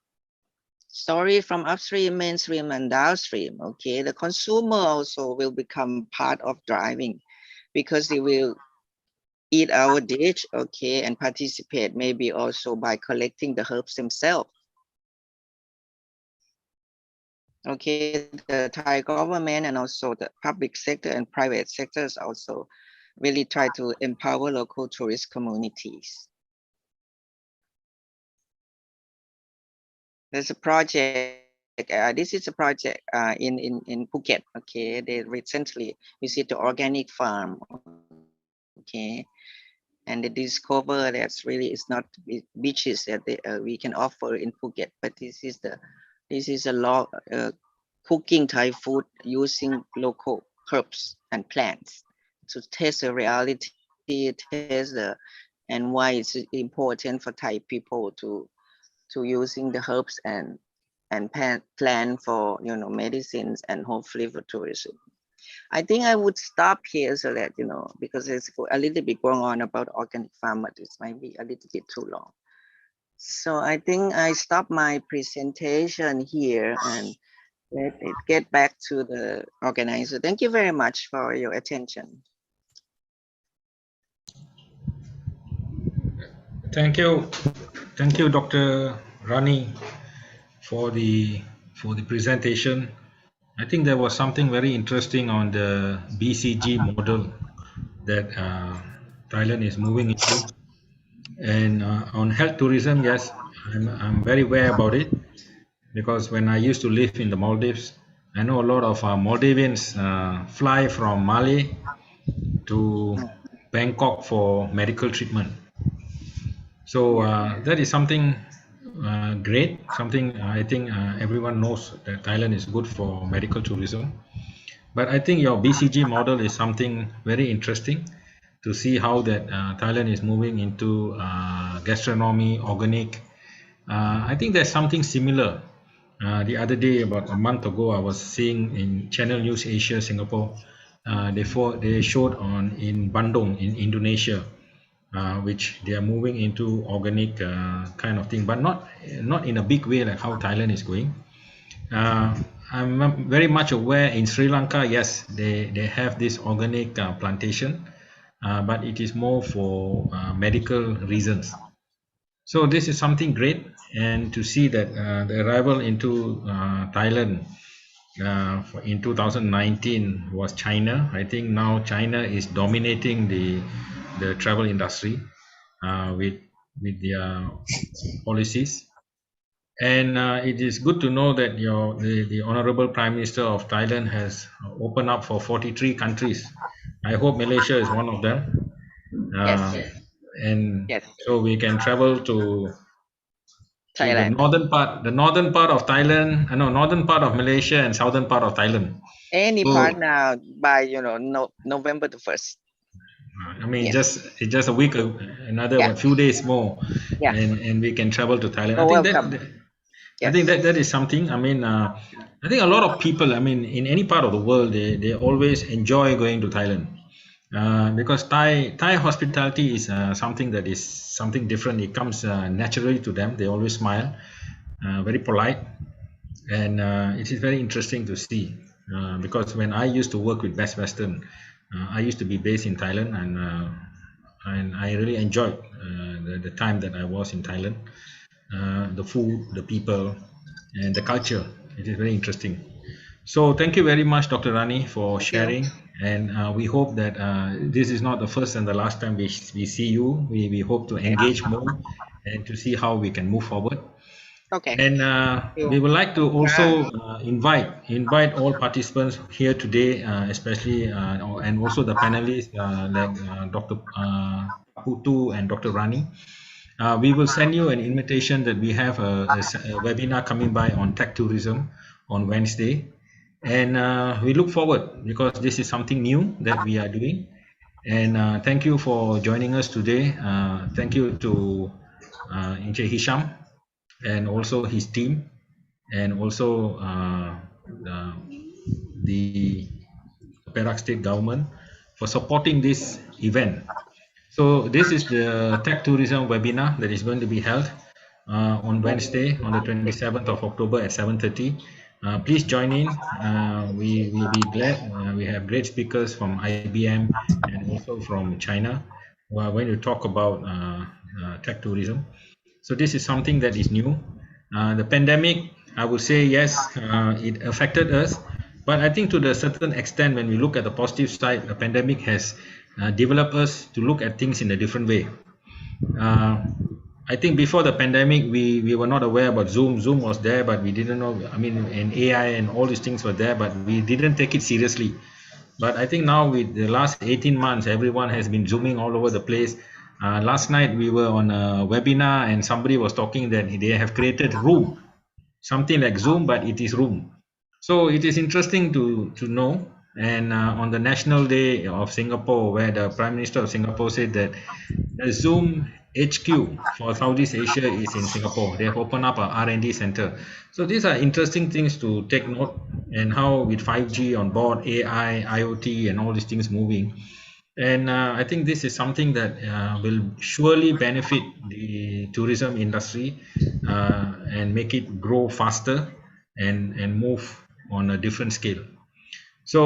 Story from upstream, mainstream, and downstream, okay? The consumer also will become part of driving because they will eat our dish, okay, and participate maybe also by collecting the herbs themselves. Okay, the Thai government and also the public sector and private sectors also really try to empower local tourist communities. There's a project, this is a project in Phuket, okay? They recently visit the organic farm, okay? And they discover that's really it's not beaches that we can offer in Phuket, but this is a lot cooking Thai food using local herbs and plants to test the reality, test the and why it's important for Thai people to using the herbs and plant for medicines and hopefully for tourism. I think I would stop here so that because it's a little bit going on about organic farm, but this might be a little bit too long. So I think I stop my presentation here and let it get back to the organizer. Thank you very much for your attention. Thank you, Dr. Rani, for the presentation. I think there was something very interesting on the BCG model that Thailand is moving into, and on health tourism. Yes, I'm very aware about it because when I used to live in the Maldives, I know a lot of Maldivians fly from Mali to Bangkok for medical treatment. So that is something great, something I think everyone knows that Thailand is good for medical tourism. But I think your BCG model is something very interesting to see how that Thailand is moving into gastronomy, organic. I think there's something similar. The other day, about a month ago, I was seeing in Channel News Asia Singapore, they showed on in Bandung in Indonesia, which they are moving into organic kind of thing, but not in a big way like how Thailand is going. I'm very much aware in Sri Lanka, yes, they have this organic plantation, but it is more for medical reasons. So this is something great, and to see that the arrival into Thailand in 2019 was China. I think now China is dominating the travel industry with their policies. And it is good to know that the Honorable Prime Minister of Thailand has opened up for 43 countries. I hope Malaysia is one of them. Yes. And Yes. so we can travel to Thailand. the northern part of Thailand, northern part of Malaysia and southern part of Thailand. Any part now by November the 1st. I mean, Yes. it's just a week, another few days more, and we can travel to Thailand. I think that is something. I mean, I think a lot of people, I mean, in any part of the world, they always enjoy going to Thailand. because Thai hospitality is something that is something different. It comes naturally to them. They always smile, very polite, and it is very interesting to see. Because when I used to work with Best Western, I used to be based in Thailand, and I really enjoyed the time that I was in Thailand. The food, the people, and the culture. It is very interesting. So thank you very much, Dr. Rani, for Thank you. sharing. And we hope that this is not the first and the last time we see you. We hope to engage more and to see how we can move forward. Okay. And we would like to also invite all participants here today, especially and also the panelists like Dr. Putu and Dr. Rani. We will send you an invitation that we have a webinar coming by on tech tourism on Wednesday. And we look forward because this is something new that we are doing. And thank you for joining us today. Thank you to Encik Hisham and also his team, and also the Perak State Government for supporting this event. So this is the Tech Tourism webinar that is going to be held on Wednesday, on the 27th of October at 7:30. Please join in. We will be glad. We have great speakers from IBM and also from China who are going to talk about tech tourism. So this is something that is new. The pandemic, I would say yes, it affected us, but I think to the certain extent, when we look at the positive side, the pandemic has developed us to look at things in a different way. I think before the pandemic, we were not aware about Zoom. Zoom was there, but we didn't know. I mean, and AI and all these things were there, but we didn't take it seriously. But I think now with the last 18 months, everyone has been Zooming all over the place. Last night we were on a webinar and somebody was talking that they have created Room, something like Zoom, but it is Room. So it is interesting to know. And on the National Day of Singapore, where the Prime Minister of Singapore said that the Zoom HQ for Southeast Asia is in Singapore. They have opened up a R&D center. So these are interesting things to take note, and how with 5G on board, AI, IoT, and all these things moving. And I think this is something that will surely benefit the tourism industry and make it grow faster and move on a different scale. So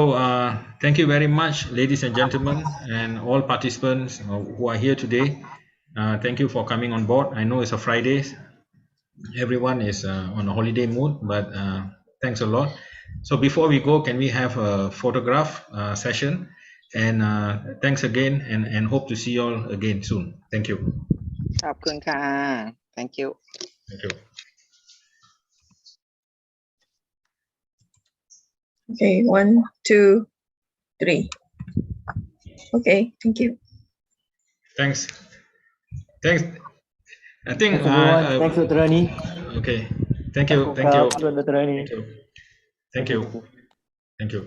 thank you very much, ladies and gentlemen, and all participants who are here today. Thank you for coming on board. I know it's a Friday. Everyone is on a holiday mood, but thanks a lot. So before we go, can we have a photograph session? And thanks again, and hope to see you all again soon. Thank you. ขอบคุณค่ะ Thank you. Thank you. Okay, 1, 2, 3. Okay, thank you. Thanks. Thanks. I think. Thanks everyone. Thanks, Dr. Rani. Okay. Thank you. Thank you. Dr. Rani. Thank you. Thank you. Thank you.